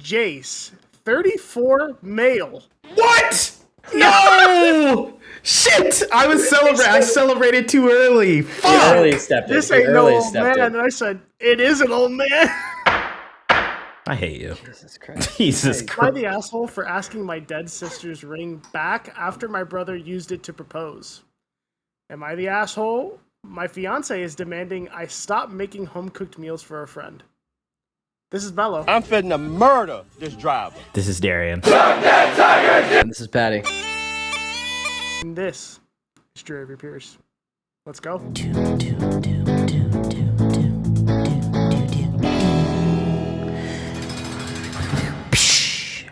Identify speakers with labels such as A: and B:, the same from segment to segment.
A: Jace, 34, male.
B: What? No! Shit! I celebrated too early. Fuck!
C: He early stepped in.
A: This
C: He
A: ain't no
C: early
A: old
C: stepped
A: man.
C: in.
A: And I said, it is an old man.
B: I hate you.
C: Jesus Christ.
B: Jesus
A: Am I
B: Christ.
A: the asshole for asking my dead sister's ring back after my brother used it to propose? Am I the asshole? My fiancé is demanding I stop making home-cooked meals for a friend. This is Bello.
D: I'm finna murder this driver.
B: This is Darrien.
C: And this is Paddy.
A: And this is Drew of your peers. Let's go.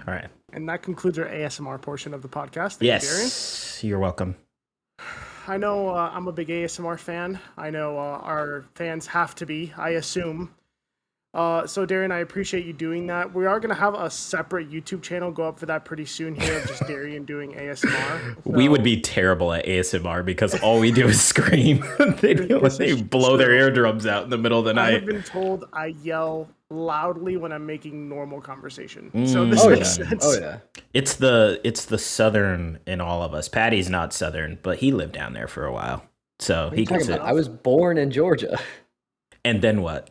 B: All right.
A: And that concludes our ASMR portion of the podcast. Thank you, Darrien.
B: Yes. You're welcome.
A: I know I'm a big ASMR fan. I know our fans have to be, I assume. So, Darrien, I appreciate you doing that. We are going to have a separate YouTube channel go up for that pretty soon here of just Darrien doing ASMR. So,
B: We would be terrible at ASMR because all we do is scream. they blow their eardrums out in the middle of the
A: I have
B: night.
A: been told I yell loudly when I'm making normal conversation. So this makes sense.
C: Oh, yeah.
B: It's the Southern in all of us. Paddy's not Southern, but he lived down there for a while. So he can sit.
C: I was born in Georgia.
B: And then what?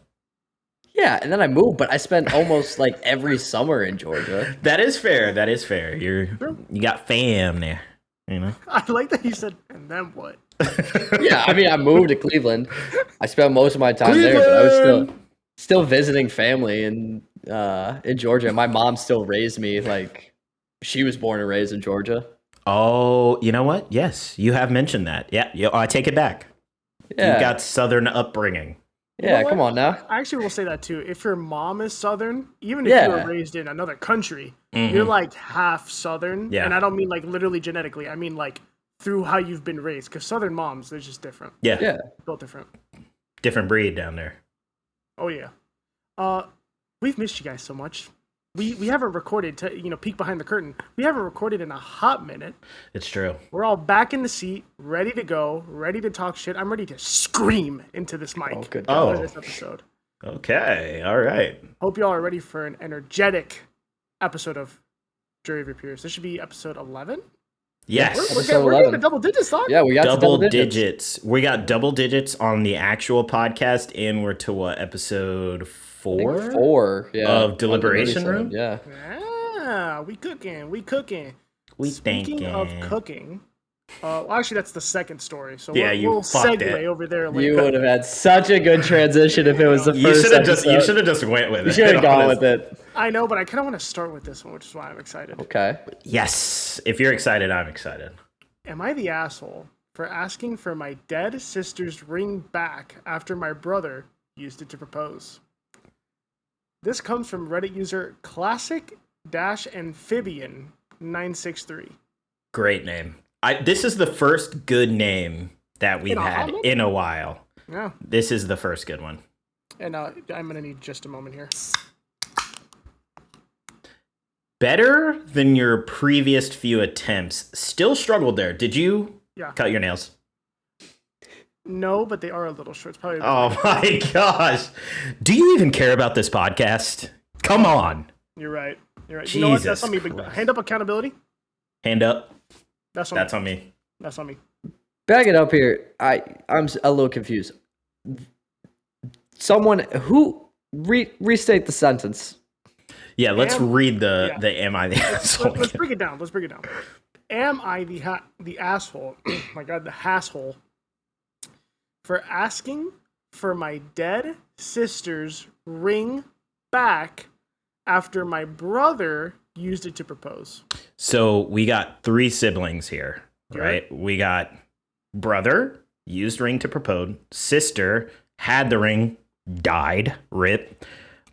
C: Yeah, and then I moved, but I spent almost like every summer in Georgia.
B: That is fair. That is fair. You got fam there, you know.
A: I like that you said, and then what?
C: Yeah, I mean, I moved to Cleveland. I spent most of my time there, but I was still visiting family in Georgia. My mom still raised me like she was born and raised in Georgia.
B: Oh, you know what? Yes, you have mentioned that. Yeah, I take it back.
C: Yeah,
B: You got Southern upbringing.
C: yeah.
A: You know
C: Come
A: what?
C: on now.
A: I actually will say that too. If your mom is Southern, even if you were raised in another country, you're like half Southern.
B: Yeah.
A: And I don't mean like literally genetically. I mean like through how you've been raised. Because Southern moms, they're just different.
B: Yeah,
A: Built different.
B: different breed down there.
A: Oh yeah. We've missed you guys so much. We haven't recorded to peek behind the curtain. We haven't recorded in a hot minute.
B: It's true.
A: We're all back in the seat, ready to go, ready to talk shit. I'm ready to scream into this mic
C: Oh, good
A: for
B: God.
A: this episode.
B: Okay, all right.
A: Hope y'all are ready for an energetic episode of Jury of Your Peers. This should be episode 11.
B: Yes.
A: We're
C: Episode
A: getting to
C: 11.
A: double digits, dog.
C: Yeah, we got to
B: double
C: double digits.
B: digits. We got double digits on the actual podcast, and we're to what, episode 4?
C: 4, yeah.
B: Of Deliberation
C: Episode,
B: Room?
C: Yeah.
A: Yeah, we cooking.
B: We
A: Speaking of
B: thinking.
A: cooking, well, actually, that's the second story. So
B: Yeah,
A: we'll,
B: you
A: we'll
B: fucked
A: segue
B: it.
A: over there
C: You
A: later.
C: would have had such a good transition if it was the
B: You
C: first
B: should have just
C: episode.
B: went with it.
C: You should have gone with
B: honestly.
C: it.
A: I know, but I kind of want to start with this one, which is why I'm excited.
C: Okay.
B: Yes. If you're excited, I'm excited.
A: Am I the asshole for asking for my dead sister's ring back after my brother used it to propose? This comes from Reddit user classic-amphibian963.
B: Great name. This is the first good name that we've
A: In a
B: had
A: hot minute?
B: in a while.
A: Yeah,
B: This is the first good one.
A: and I'm gonna need just a moment here.
B: Better than your previous few attempts. Still struggled there. Did you
A: Yeah.
B: cut your nails?
A: No, but they are a little short. It's probably
B: Oh my gosh. Do you even care about this podcast? Come on.
A: You're right. You're right. You know what? That's
B: Jesus
A: on me. Big
B: Christ.
A: hand up accountability.
B: Hand up.
A: That's on
B: That's
A: me.
B: on me.
A: That's on me.
C: Back it up here. I'm a little confused. Someone who restate the sentence.
B: Yeah, let's read the
A: yeah.
B: the am I the asshole?
A: Let's break it down. Let's break it down. Am I the asshole? My God, the asshole for asking for my dead sister's ring back after my brother used it to propose?
B: So we got 3 siblings here,
A: Yeah.
B: right? We got brother, used ring to propose, sister, had the ring, died, rip,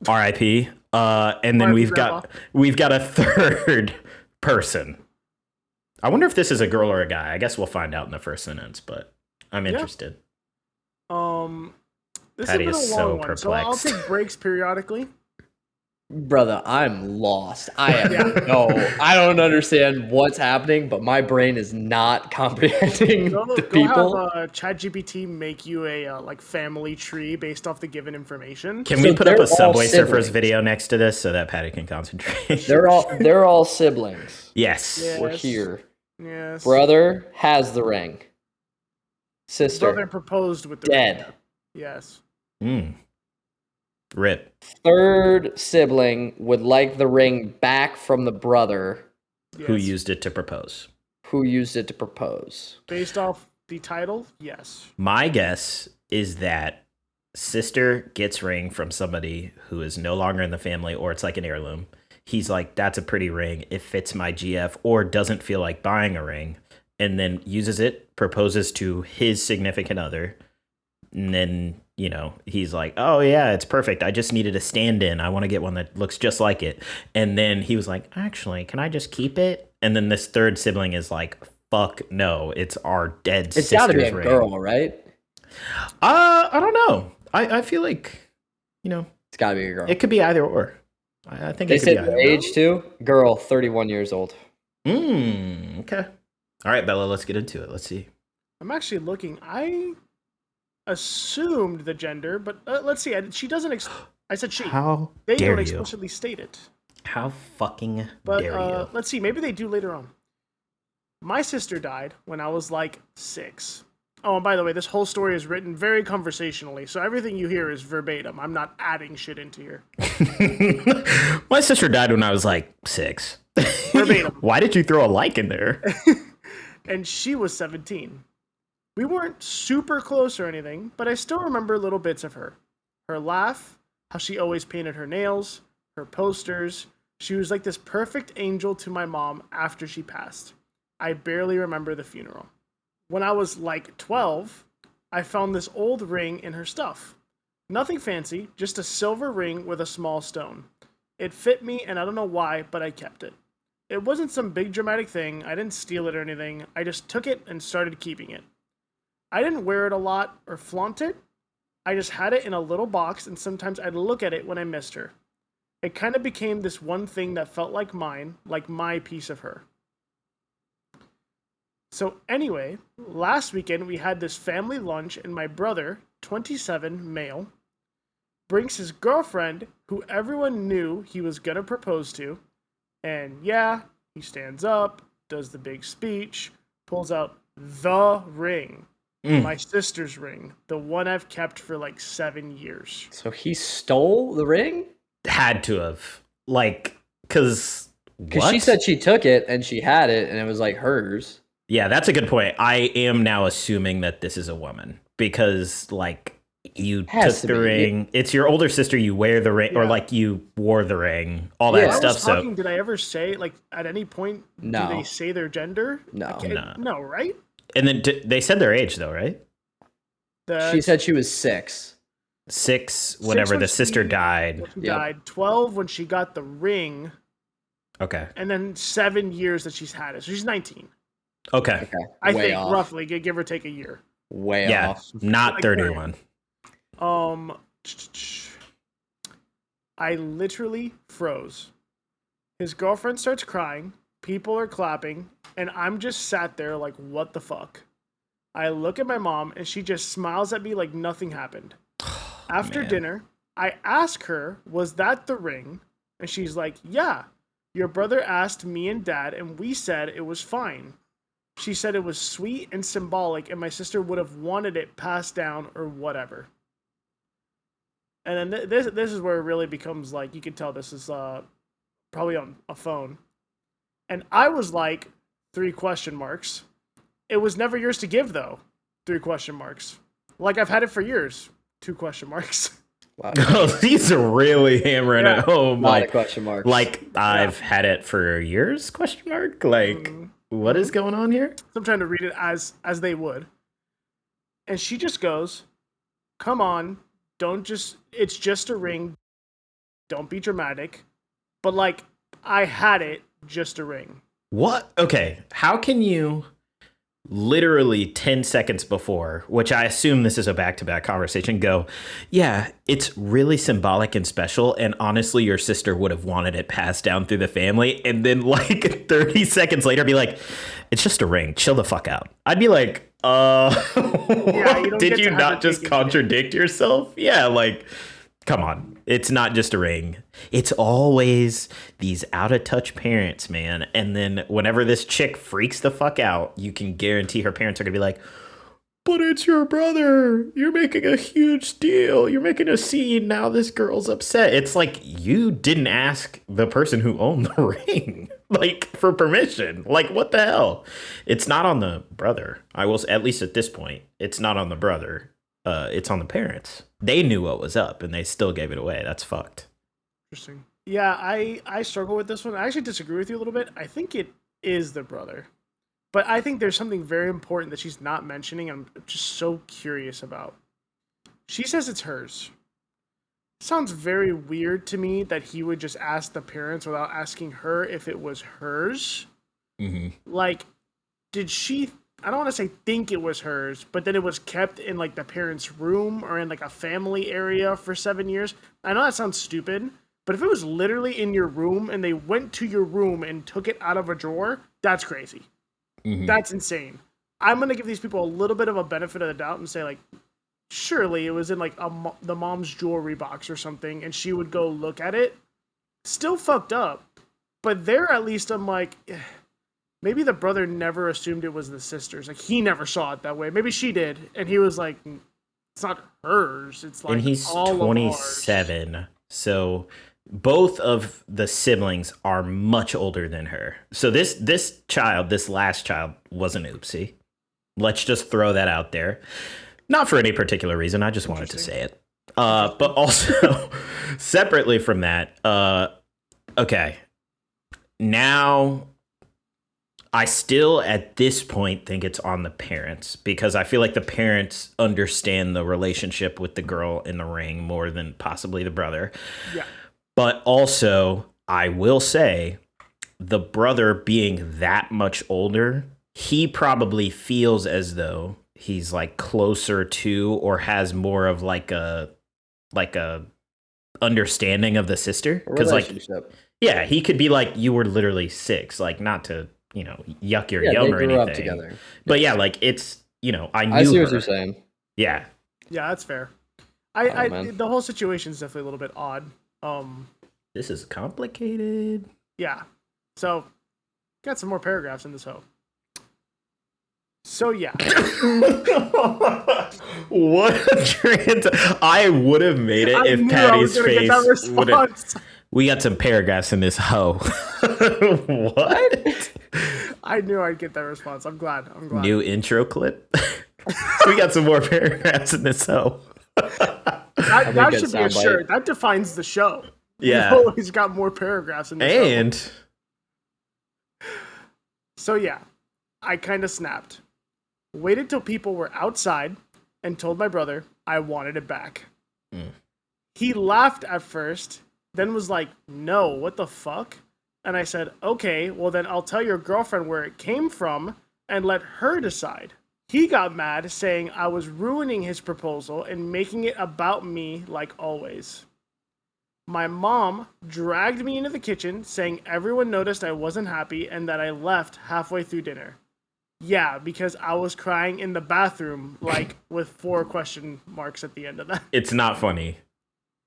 B: RIP. And then
A: RIP grandpa.
B: we've got a third person. I wonder if this is a girl or a guy. I guess we'll find out in the first sentence, but I'm interested.
A: This
B: Patty
A: has been
B: is
A: a
B: so
A: long one, so I'll
B: perplexed.
A: take breaks periodically.
C: Brother, I'm lost. I don't understand what's happening, but my brain is not comprehending
A: Go
C: the
A: go have
C: people.
A: ChatGPT make you a like family tree based off the given information.
B: Can
C: So
B: we put up
C: they're
B: a
C: all
B: Subway Surfers
C: siblings.
B: video next to this so that Patty can concentrate?
C: They're all siblings.
B: Yes.
A: Yeah.
C: We're
A: Yes.
C: here.
A: Yes.
C: Brother has the ring. Sister
A: Brother proposed with the
C: dead.
A: ring. Yes.
B: Mm. Rip.
C: Third sibling would like the ring back from the brother
B: Who
A: Yes.
B: used it to propose?
C: who used it to propose.
A: Based off the title, yes.
B: My guess is that sister gets ring from somebody who is no longer in the family, or it's like an heirloom. He's like, that's a pretty ring. It fits my GF, or doesn't feel like buying a ring, and then uses it, proposes to his significant other. And then, you know, he's like, oh, yeah, it's perfect. I just needed a stand in. I want to get one that looks just like it. And then he was like, actually, can I just keep it? And then this third sibling is like, fuck no, it's our dead
C: It's got to be a
B: sister's ring.
C: girl, right?
B: I don't know. I feel like, you know,
C: It's got to be a girl.
B: it could be either or. I think
C: They
B: it could be
C: said
B: either
C: the age too. Girl, 31 years old.
B: Okay. All right, Bella, let's get into it. Let's see.
A: I'm actually looking. I assumed the gender, but let's see. She doesn't. I said she.
B: How
A: They
B: dare
A: don't
B: you?
A: explicitly state it.
B: How fucking
A: But
B: dare you?
A: let's see. Maybe they do later on. My sister died when I was like 6. Oh, and by the way, this whole story is written very conversationally, so everything you hear is verbatim. I'm not adding shit into here.
B: My sister died when I was like 6.
A: Verbatim.
B: Why did you throw a like in there?
A: And she was 17. We weren't super close or anything, but I still remember little bits of her. Her laugh, how she always painted her nails, her posters. She was like this perfect angel to my mom after she passed. I barely remember the funeral. When I was like 12, I found this old ring in her stuff. Nothing fancy, just a silver ring with a small stone. It fit me, and I don't know why, but I kept it. It wasn't some big dramatic thing. I didn't steal it or anything. I just took it and started keeping it. I didn't wear it a lot or flaunt it. I just had it in a little box, and sometimes I'd look at it when I missed her. It kind of became this one thing that felt like mine, like my piece of her. So anyway, last weekend we had this family lunch, and my brother, 27, male, brings his girlfriend, who everyone knew he was gonna propose to, and yeah, he stands up, does the big speech, pulls out the ring. My sister's ring, the one I've kept for like 7 years.
C: So he stole the ring?
B: Had to have. Like, because
C: Because she said she took it and she had it and it was like hers.
B: Yeah, that's a good point. I am now assuming that this is a woman because, like, you
C: Has
B: took
C: to
B: the
C: be.
B: ring. It's your older sister. You wear the ring, or
A: Yeah.
B: like you wore the ring. All
C: Yeah.
B: that
A: When I
B: stuff.
A: was
B: So
A: talking, did I ever say, like, at any point,
C: No.
A: do they say their gender?
C: No.
A: Okay,
B: No.
A: no, right?
B: and then they said their age though, right?
C: She said she was 6.
B: 6 whenever
A: when
B: the sister
A: she-
B: died.
A: She
C: Yep.
A: died. 12 when she got the ring,
B: Okay.
A: and then 7 years that she's had it. So she's 19.
B: Okay.
C: Okay.
A: I
C: Way
A: think,
C: off.
A: roughly, give or take a year.
C: Way
B: Yeah,
C: off.
B: not
A: Like
B: 31.
A: I literally froze. His girlfriend starts crying, people are clapping, and I'm just sat there like, what the fuck? I look at my mom, and she just smiles at me like nothing happened. After
B: man.
A: dinner, I ask her, was that the ring? And she's like, yeah. Your brother asked me and dad, and we said it was fine. She said it was sweet and symbolic, and my sister would have wanted it passed down or whatever. And then this is where it really becomes like, you can tell this is probably on a phone. And I was like, 3 question marks. It was never yours to give though. 3 question marks. Like I've had it for years. 2 question marks.
C: Wow.
B: Oh, he's really hammering
A: Yeah.
B: it home.
C: Lot
B: Like,
C: of question marks.
B: like I've had it for years? Question mark. Like, what is going on here?
A: So I'm trying to read it as they would. And she just goes, come on, it's just a ring. Don't be dramatic. But like, I had it, just a ring.
B: What? Okay. How can you literally 10 seconds before, which I assume this is a back-to-back conversation, go, yeah, it's really symbolic and special, and honestly, your sister would have wanted it passed down through the family, and then like 30 seconds later be like, it's just a ring, chill the fuck out. I'd be like, did you not just contradict yourself? Yeah, like, come on. It's not just a ring. It's always these out of touch parents, man. And then whenever this chick freaks the fuck out, you can guarantee her parents are going to be like, but it's your brother. You're making a huge deal. You're making a scene. Now this girl's upset. It's like, you didn't ask the person who owned the ring, like, for permission. Like, what the hell? It's not on the brother. I will, at least at this point, it's not on the brother. It's on the parents. They knew what was up, and they still gave it away. That's fucked.
A: Interesting. Yeah, I struggle with this one. I actually disagree with you a little bit. I think it is the brother. But I think there's something very important that she's not mentioning. I'm just so curious about. She says it's hers. Sounds very weird to me that he would just ask the parents without asking her if it was hers.
B: Mm-hmm.
A: Like, did she... I don't want to say think it was hers, but then it was kept in like the parents' room or in like a family area for 7 years. I know that sounds stupid, but if it was literally in your room and they went to your room and took it out of a drawer, that's crazy. Mm-hmm. That's insane. I'm going to give these people a little bit of a benefit of the doubt and say like, surely it was in like the mom's jewelry box or something and she would go look at it. Still fucked up. But there at least I'm like... Maybe the brother never assumed it was the sister's. Like, he never saw it that way. Maybe she did. And he was like, it's not hers. It's like,
B: and he's
A: all
B: 27.
A: Of ours.
B: So both of the siblings are much older than her. So this last child was an oopsie. Let's just throw that out there. Not for any particular reason. I just wanted to say it. But also, separately from that, okay. Now... I still, at this point, think it's on the parents because I feel like the parents understand the relationship with the girl in the ring more than possibly the brother.
A: Yeah.
B: But also, I will say, the brother being that much older, he probably feels as though he's like closer to or has more of like a understanding of the sister. Because yeah, he could be like, you were literally 6, like not to... yuck your yum or anything. Up together. But yeah, like it's, I
C: see
B: her.
C: what you're saying.
B: Yeah.
A: Yeah, that's fair. The whole situation is definitely a little bit odd.
B: This is complicated.
A: Yeah. So, got some more paragraphs in this hoe. So yeah.
B: What a I would have made it if Paddy's face would have. We got some paragraphs in this hoe. What?
A: I knew I'd get that response. I'm glad.
B: New intro clip. We got some more paragraphs in this hoe.
A: That should be a shirt. That defines the show.
B: Yeah.
A: We've always got more paragraphs in this show. So yeah, I kind of snapped. Waited till people were outside and told my brother I wanted it back. He laughed at first, then was like, no, what the fuck? And I said, okay, well then I'll tell your girlfriend where it came from and let her decide. He got mad, saying I was ruining his proposal and making it about me like always. My mom dragged me into the kitchen, saying everyone noticed I wasn't happy and that I left halfway through dinner. Yeah, because I was crying in the bathroom, like with 4 question marks at the end of that.
B: It's not funny.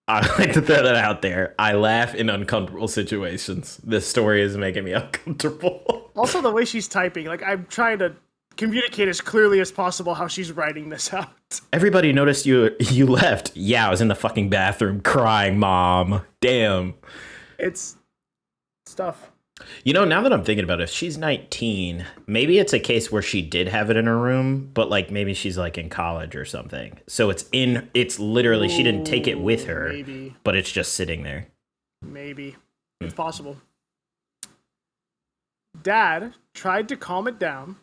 B: I like to throw that out there. I laugh in uncomfortable situations. This story is making me uncomfortable.
A: Also, the way she's typing, like I'm trying to communicate as clearly as possible how she's writing this out.
B: Everybody noticed you left. Yeah, I was in the fucking bathroom crying, Mom. Damn.
A: It's tough.
B: Now that I'm thinking about it, if she's 19, maybe it's a case where she did have it in her room, but like maybe she's like in college or something. So it's literally, she didn't take it with her,
A: maybe.
B: But it's just sitting there.
A: Maybe. It's possible. Dad tried to calm it down,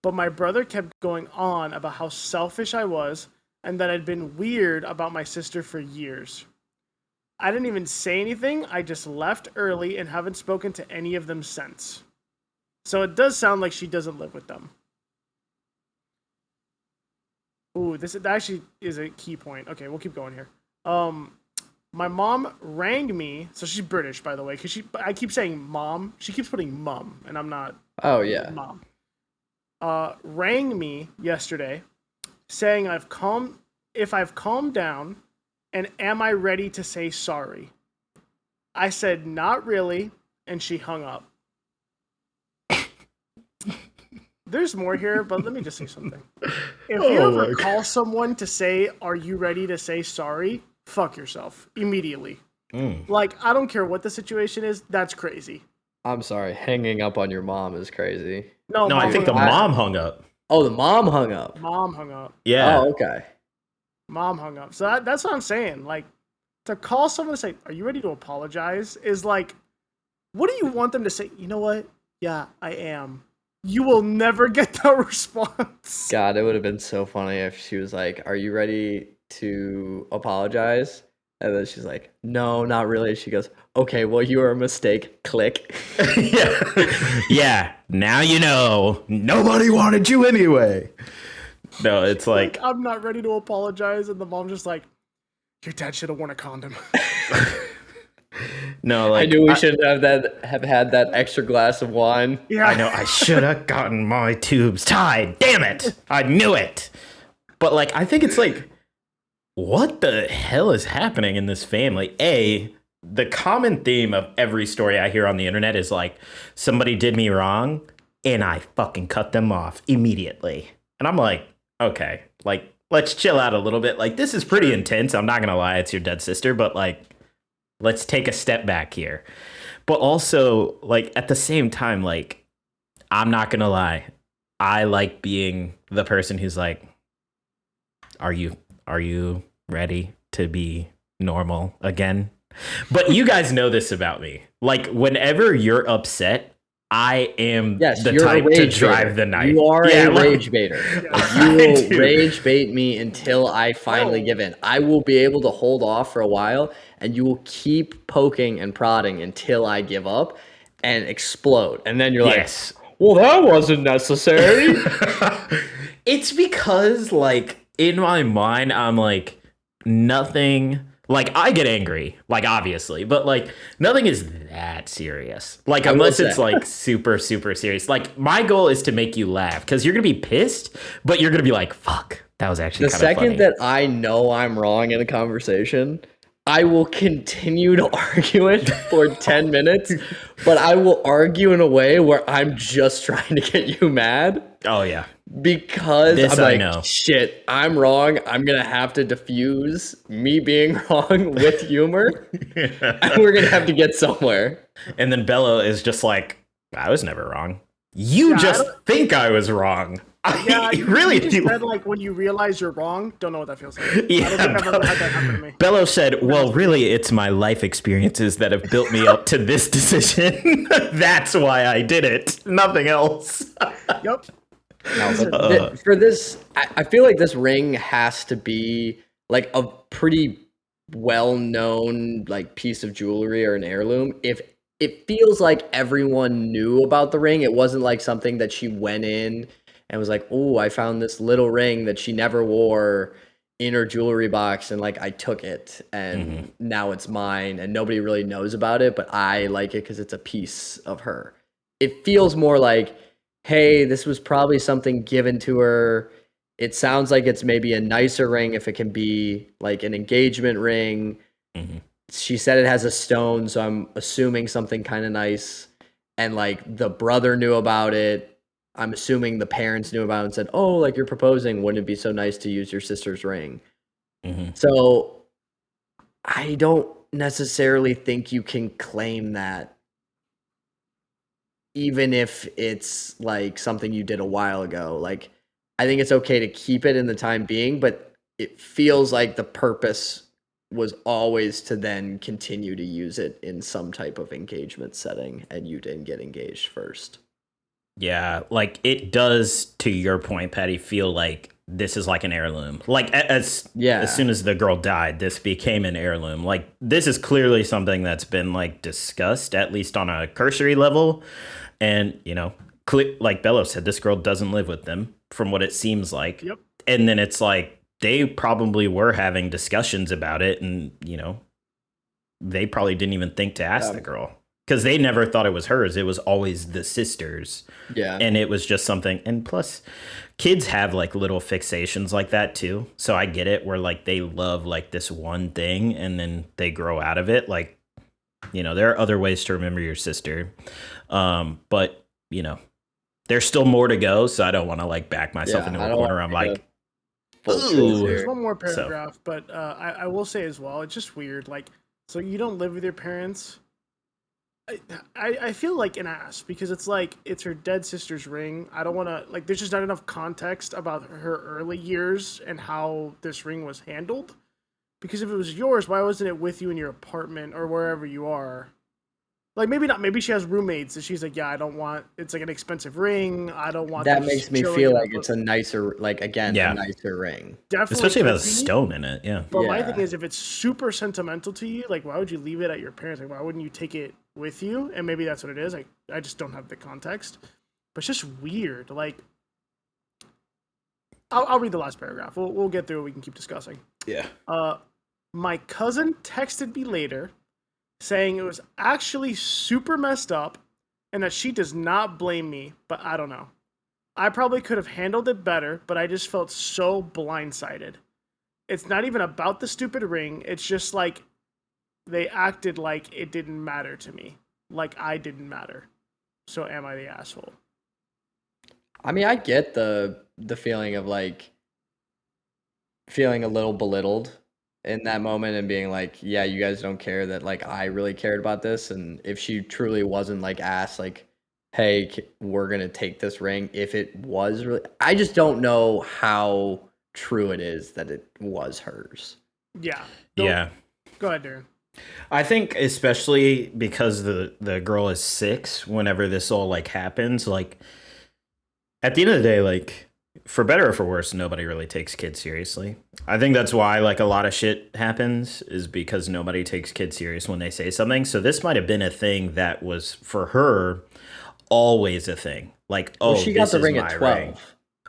A: but my brother kept going on about how selfish I was and that I'd been weird about my sister for years. I didn't even say anything. I just left early and haven't spoken to any of them since. So it does sound like she doesn't live with them. Ooh, that actually is a key point. Okay, we'll keep going here. My mom rang me, so she's British, by the way, because I keep saying mom. She keeps putting mum, and I'm not
C: Oh yeah.
A: mom. Rang me yesterday, saying if I've calmed down, and am I ready to say sorry? I said not really, and she hung up. There's more here, but let me just say something. If you ever call someone to say, "Are you ready to say sorry?" Fuck yourself immediately. Like, I don't care what the situation is. That's crazy.
C: I'm sorry. Hanging up on your mom is crazy.
A: No,
B: No, I think the mom hung up.
C: Oh, the mom hung up.
A: Mom hung up.
B: Yeah.
C: Oh, okay.
A: Mom hung up. So that's what I'm saying. Like, to call someone to say, "Are you ready to apologize?" is like, what do you want them to say? You know what? Yeah, I am. You will never get that response.
C: God, it would have been so funny if she was like, "Are you ready to apologize?" And then she's like, "No, not really." She goes, "Okay, well, you were a mistake." Click.
B: Yeah. Now you know. Nobody wanted you anyway. No, it's like
A: I'm not ready to apologize, and the mom's just like, "Your dad should have worn a condom."
B: no, like
C: I knew we should have had that extra glass of wine.
A: Yeah,
B: I know I should have gotten my tubes tied. Damn it. I knew it. But like I think it's like what the hell is happening in this family? The common theme of every story I hear on the internet is like somebody did me wrong and I fucking cut them off immediately. And I'm like, okay, like let's chill out a little bit. Like this is pretty intense. I'm not going to lie, it's your dead sister, but like let's take a step back here. But also like at the same time, like I'm not going to lie. I like being the person who's like, are you ready to be normal again? But you guys know this about me. Like, whenever you're upset, I am the type to drive the knife.
C: You are a rage baiter. Like, you will
B: do.
C: rage bait me until I finally give in. I will be able to hold off for a while, and you will keep poking and prodding until I give up and explode. And then you're
B: Yes.
C: like, well, that wasn't necessary.
B: It's because, like, in my mind, I'm like, nothing. Like, I get angry, like, obviously, but, like, nothing is that serious. Like, unless it's, like, super, super serious. Like, my goal is to make you laugh, because you're going to be pissed, but you're going to be like, fuck, that was actually kind of funny.
C: The second that I know I'm wrong in a conversation, I will continue to argue it for 10 minutes, but I will argue in a way where I'm just trying to get you mad.
B: Oh, yeah.
C: Because
B: This
C: I'm
B: I
C: like,
B: know.
C: shit, I'm wrong. I'm going to have to diffuse me being wrong with humor. And we're going to have to get somewhere.
B: And then Bello is just like, I was never wrong. You just think I was wrong.
A: Yeah,
B: you really
A: you just
B: do.
A: said, like, when you realize you're wrong, don't know what that feels like.
B: Yeah,
A: I don't think I've ever had that happen to me.
B: Bello said, well, really, it's my life experiences that have built me up to this decision. That's why I did it. Nothing else.
A: Yep.
C: No, but for this, I feel like this ring has to be like a pretty well-known like piece of jewelry or an heirloom. If it feels like everyone knew about the ring, it wasn't like something that she went in and was like, "Oh, I found this little ring that she never wore in her jewelry box, and like I took it, and now it's mine, and nobody really knows about it, but I like it because it's a piece of her." It feels more like, hey, this was probably something given to her. It sounds like it's maybe a nicer ring if it can be like an engagement ring. She said it has a stone, so I'm assuming something kind of nice. And like the brother knew about it. I'm assuming the parents knew about it and said, oh, like you're proposing. Wouldn't it be so nice to use your sister's ring? So I don't necessarily think you can claim that, even if it's like something you did a while ago. Like, I think it's okay to keep it in the time being, but it feels like the purpose was always to then continue to use it in some type of engagement setting, and you didn't get engaged first.
B: Yeah, like it does, to your point, Paddy, feel like this is like an heirloom. Like as soon as the girl died, this became an heirloom. Like this is clearly something that's been like discussed, at least on a cursory level. And, you know, like Bello said, this girl doesn't live with them from what it seems like.
A: Yep.
B: and then it's like they probably were having discussions about it, and they probably didn't even think to ask the girl because they never thought it was hers. It was always the sister's.
C: Yeah.
B: And it was just something. And plus, kids have like little fixations like that too. So I get it where like they love like this one thing and then they grow out of it. Like, there are other ways to remember your sister. But, there's still more to go. So I don't want to like back myself into a corner. I'm like, ooh.
A: There's one more paragraph, but I will say as well, it's just weird. Like, so you don't live with your parents. I feel like an ass because it's like it's her dead sister's ring. I don't want to like. There's just not enough context about her early years and how this ring was handled. Because if it was yours, why wasn't it with you in your apartment or wherever you are? Like maybe not. Maybe she has roommates and she's like, yeah, I don't want. It's like an expensive ring. I don't want.
C: That makes me feel like it's a nicer, like again, a nicer ring.
A: Definitely,
B: especially if it has a stone in it. Yeah.
A: But my thing is, if it's super sentimental to you, like why would you leave it at your parents? Like why wouldn't you take it with you? And maybe that's what it is. Like I just don't have the context. But it's just weird. Like I'll read the last paragraph. We'll get through it. We can keep discussing.
B: Yeah.
A: My cousin texted me later saying it was actually super messed up and that she does not blame me, but I don't know. I probably could have handled it better, but I just felt so blindsided. It's not even about the stupid ring. It's just like they acted like it didn't matter to me, like I didn't matter. So am I the asshole?
C: I mean, I get the feeling of like feeling a little belittled in that moment and being like, yeah, you guys don't care that like I really cared about this. And if she truly wasn't like asked like, hey, we're going to take this ring, if it was really, I just don't know how true it is that it was hers.
A: Yeah.
B: Yeah.
A: Go ahead, Darren.
B: I think especially because the girl is 6 whenever this all like happens, like at the end of the day, like for better or for worse, nobody really takes kids seriously. I think that's why like a lot of shit happens is because nobody takes kids serious when they say something. So this might have been a thing that was for her always a thing. Like, oh,
C: she got the ring at 12.
B: Ring.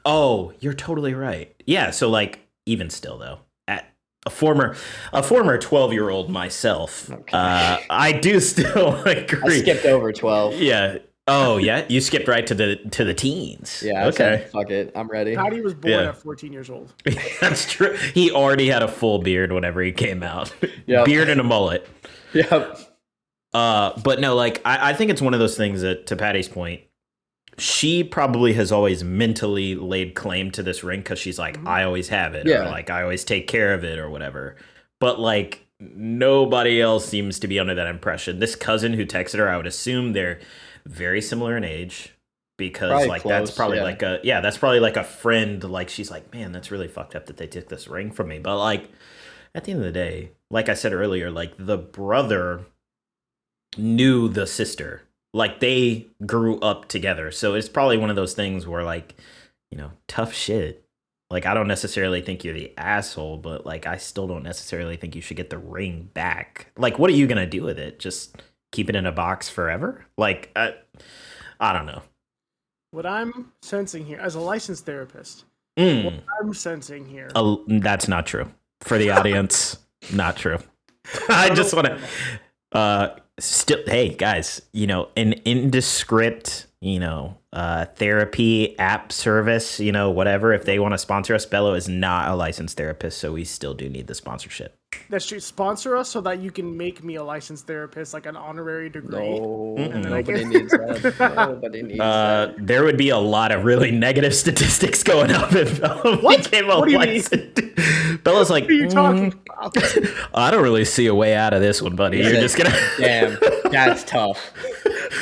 B: Oh, you're totally right. Yeah, so like even still though, at a former 12-year-old myself, I do still agree.
C: I skipped over 12.
B: Yeah. Oh yeah, you skipped right to the teens.
C: Yeah. Okay. Fuck it, I'm ready.
A: Paddy was born at 14 years old.
B: That's true. He already had a full beard whenever he came out. Yep. Beard and a mullet.
C: Yep.
B: But no, like I think it's one of those things that, to Paddy's point, she probably has always mentally laid claim to this ring because she's like, I always have it, or like I always take care of it, or whatever. But like nobody else seems to be under that impression. This cousin who texted her, I would assume they're very similar in age because probably like close, that's probably that's probably like a friend. Like she's like, man, that's really fucked up that they took this ring from me. But like at the end of the day, like I said earlier, like the brother knew the sister, like they grew up together. So it's probably one of those things where like, tough shit. Like I don't necessarily think you're the asshole, but like I still don't necessarily think you should get the ring back. Like what are you gonna do with it? Just keep it in a box forever? Like, I don't know.
A: What I'm sensing here, as a licensed therapist, what I'm sensing here...
B: that's not true. For the audience, not true. I just want to... hey, guys, an indescript, therapy app service, whatever, if they want to sponsor us, Bello is not a licensed therapist, so we still do need the sponsorship.
A: That should sponsor us so that you can make me a licensed therapist, like an honorary degree.
C: No, nobody needs that. Nobody needs that.
B: There would be a lot of really negative statistics going up if Bello became a licensed. Bella's like,
A: what are you talking about?
B: I don't really see a way out of this one, buddy. You're just gonna.
C: Damn, that's tough.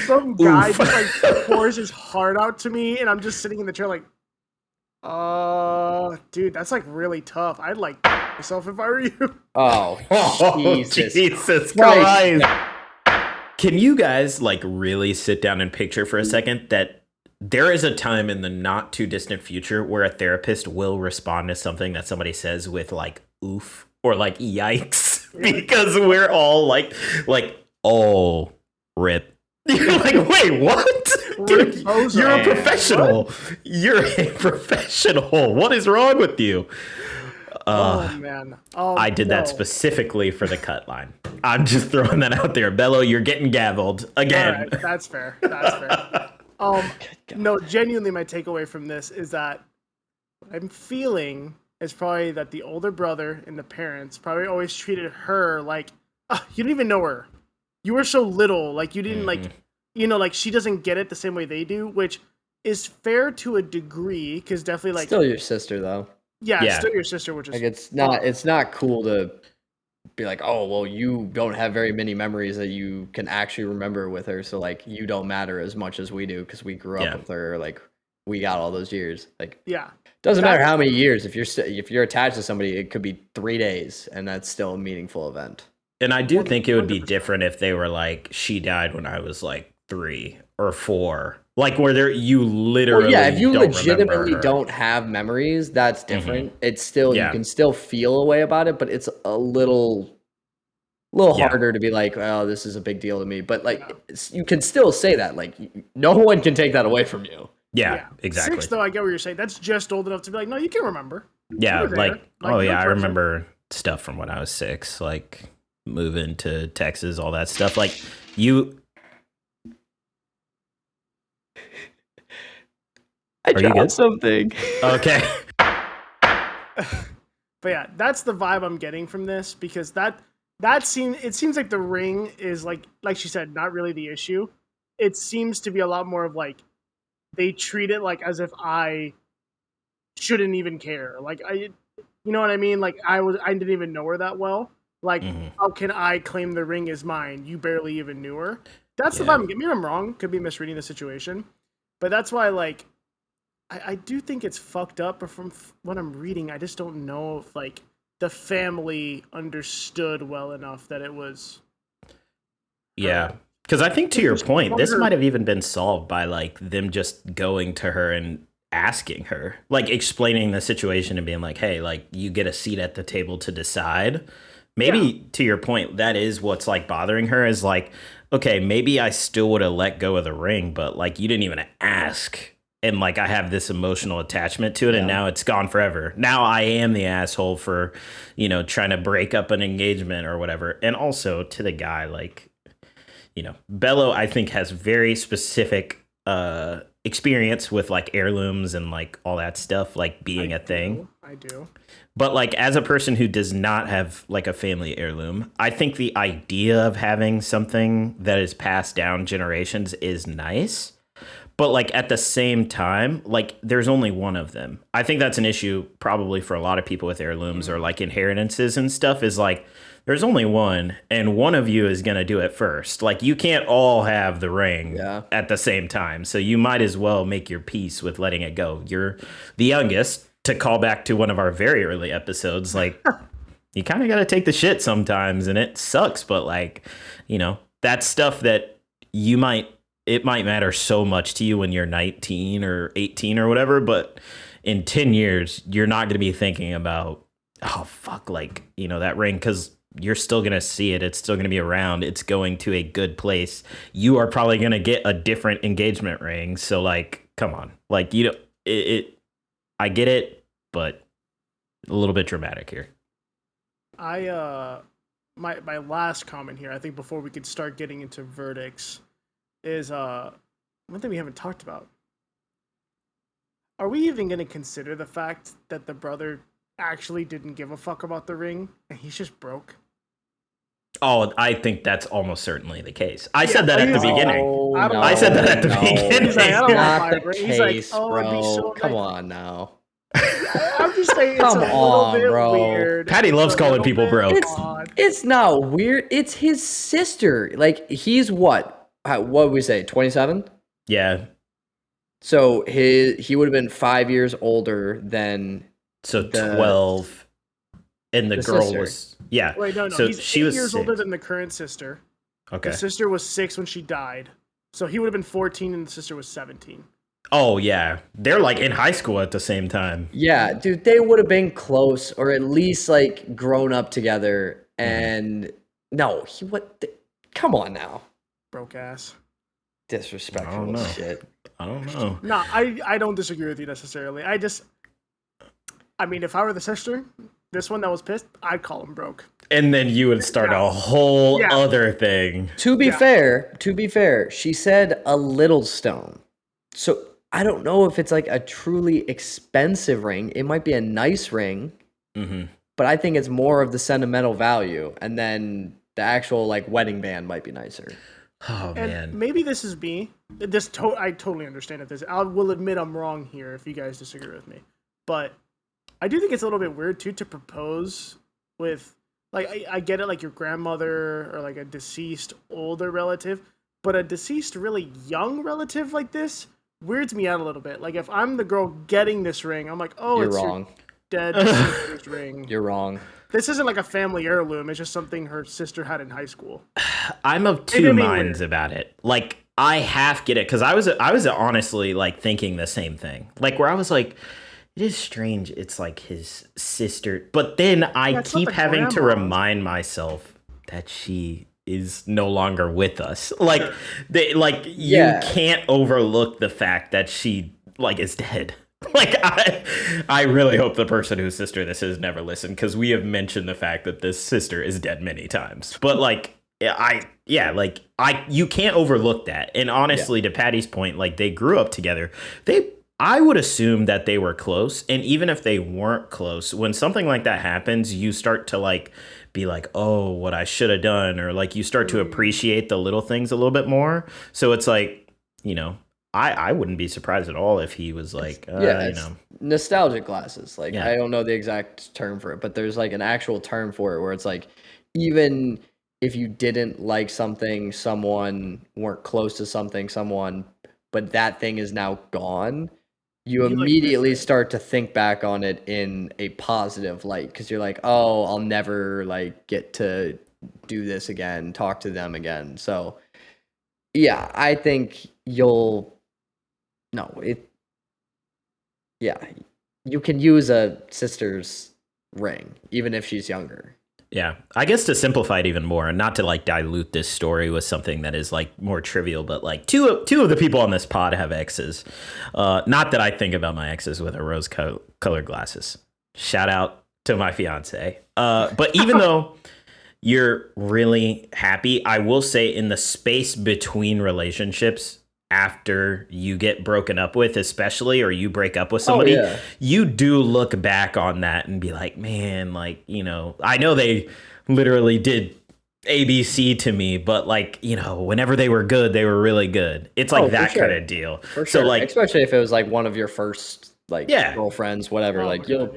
A: Some guy just like pours his heart out to me, and I'm just sitting in the chair like, dude, that's like really tough. I'd like myself if I were you.
C: Oh, Jesus
B: Christ. Can you guys like really sit down and picture for a second that there is a time in the not too distant future where a therapist will respond to something that somebody says with like oof or like yikes because we're all like oh rip. You're like, wait, what? Dude,
A: Bozo.
B: you're a professional. You're a professional. What is wrong with you?
A: Oh man,
B: I did that specifically for the cut line. I'm just throwing that out there. Bello, you're getting gavelled again.
A: All right, that's fair. That's fair. No, genuinely, my takeaway from this is that what I'm feeling is probably that the older brother and the parents probably always treated her like, you don't even know her. You were so little, like you didn't like, like she doesn't get it the same way they do, which is fair to a degree, because definitely like
C: still your sister though.
A: Yeah, it's still your sister, which is
C: like it's not cool to be like, oh well, you don't have very many memories that you can actually remember with her, so like you don't matter as much as we do because we grew up with her, like we got all those years. Like doesn't matter how many years. If you're attached to somebody, it could be 3 days, and that's still a meaningful event.
B: And I do think it would be different if they were like, she died when I was like 3 or 4. Like where you literally
C: if you
B: don't
C: legitimately don't have memories, that's different. It's still you can still feel a way about it, but it's a little harder to be like, oh, this is a big deal to me. But like you can still say that. Like no one can take that away from you.
B: Yeah, exactly.
A: 6, though, I get what you're saying. That's just old enough to be like, no, you can remember.
B: Yeah, like I remember stuff from when I was 6, like moving to Texas, all that stuff. Like you.
C: I dropped something.
B: Okay.
A: But yeah, that's the vibe I'm getting from this, because it seems like the ring is like she said, not really the issue. It seems to be a lot more of like they treat it like as if I shouldn't even care. Like you know what I mean? Like I didn't even know her that well. Like how can I claim the ring is mine? You barely even knew her. That's the vibe. Maybe I'm wrong. Could be misreading the situation, but that's why like. I do think it's fucked up, but from what I'm reading, I just don't know if like the family understood well enough that it was.
B: Yeah, because I think to your point, this might have even been solved by like them just going to her and asking her, like explaining the situation and being like, "Hey, like you get a seat at the table to decide." Maybe to your point, that is what's like bothering her is like, okay, maybe I still would have let go of the ring, but like you didn't even ask. And like I have this emotional attachment to it, and now it's gone forever. Now I am the asshole for, trying to break up an engagement or whatever. And also to the guy, like, Bello, I think has very specific experience with like heirlooms and like all that stuff, like being a thing.
A: I do.
B: But like as a person who does not have like a family heirloom, I think the idea of having something that is passed down generations is nice. But like at the same time, like there's only one of them. I think that's an issue probably for a lot of people with heirlooms or like inheritances and stuff is like there's only one and one of you is going to do it first. Like you can't all have the ring at the same time. So you might as well make your peace with letting it go. You're the youngest, to call back to one of our very early episodes. Like you kind of got to take the shit sometimes and it sucks. But like, that's stuff that it might matter so much to you when you're 19 or 18 or whatever, but in 10 years, you're not going to be thinking about, oh, fuck, like, that ring, because you're still going to see it. It's still going to be around. It's going to a good place. You are probably going to get a different engagement ring. So, like, come on. Like, I get it, but a little bit dramatic here.
A: My last comment here, I think before we could start getting into verdicts, is one thing we haven't talked about. Are we even going to consider the fact that the brother actually didn't give a fuck about the ring and he's just broke?
B: Oh, I think that's almost certainly the case. I said that at the beginning.
C: No,
B: I said that at the beginning.
A: He's like, I don't
C: not
A: want
C: the
A: He's
C: case,
A: like, oh, it'd be so
C: Come
A: nice.
C: on now.
A: I'm just saying it's a little bit weird.
B: Paddy loves calling people broke.
C: It's not weird. It's his sister. Like he's what would we say? 27?
B: Yeah.
C: So he would have been 5 years older than.
B: So 12, and the girl
C: sister.
B: was
A: Wait, no.
B: So
A: He's
B: she
A: 8
B: was
A: years
B: 6.
A: older than the current sister.
B: Okay.
A: The sister was 6 when she died, so he would have been 14, and the sister was 17.
B: Oh yeah, they're like in high school at the same time.
C: Yeah, dude, they would have been close, or at least like grown up together. And no, come on now.
A: Broke ass.
C: Disrespectful shit.
B: I don't know.
A: No, I don't disagree with you necessarily. I mean, if I were the sister, this one that was pissed, I'd call him broke.
B: And then you would start a whole other thing.
C: To be fair, she said a little stone. So I don't know if it's like a truly expensive ring. It might be a nice ring, but I think it's more of the sentimental value. And then the actual like wedding band might be nicer.
B: Oh,
A: And
B: man.
A: maybe this is me. I totally understand if this. I will admit I'm wrong here if you guys disagree with me. But I do think it's a little bit weird too to propose with, like, I get it, like your grandmother or like a deceased older relative, but a deceased really young relative like this weirds me out a little bit. Like if I'm the girl getting this ring, I'm like, oh,
C: You're
A: it's
C: wrong.
A: your dead sister's ring.
C: You're wrong.
A: This isn't like a family heirloom. It's just something her sister had in high school.
B: I'm of two minds about it. Like, I half get it because I was honestly like thinking the same thing. Like where I was like, it is strange. It's like his sister, but then I keep having to remind myself that she is no longer with us. Like, you can't overlook the fact that she like is dead. Like I really hope the person whose sister this is never listened, because we have mentioned the fact that this sister is dead many times. But like you can't overlook that. And honestly, to Paddy's point, like they grew up together. I would assume that they were close. And even if they weren't close, when something like that happens, you start to like be like, oh, what I should have done, or like you start to appreciate the little things a little bit more. So it's like, you know, I wouldn't be surprised at all if he was like, you know,
C: nostalgic glasses. Like, I don't know the exact term for it, but there's like an actual term for it where it's like, even if you didn't like something, someone weren't close to something, someone, but that thing is now gone, you immediately start to think back on it in a positive light, because you're like, oh, I'll never like get to do this again, talk to them again. So yeah, I think you can use a sister's ring even if she's younger.
B: Yeah, I guess to simplify it even more, and not to like dilute this story with something that is like more trivial, but like two of the people on this pod have exes. Not that I think about my exes with a rose colored glasses. Shout out to my fiance. But even though you're really happy, I will say in the space between relationships, after you get broken up with, especially, or you break up with somebody, you do look back on that and be like, man, like, you know, I know they literally did ABC to me, but like, you know, whenever they were good, they were really good. It's like that kind of deal.
C: For sure.
B: So like,
C: especially if it was like one of your first like girlfriends, whatever, like you'll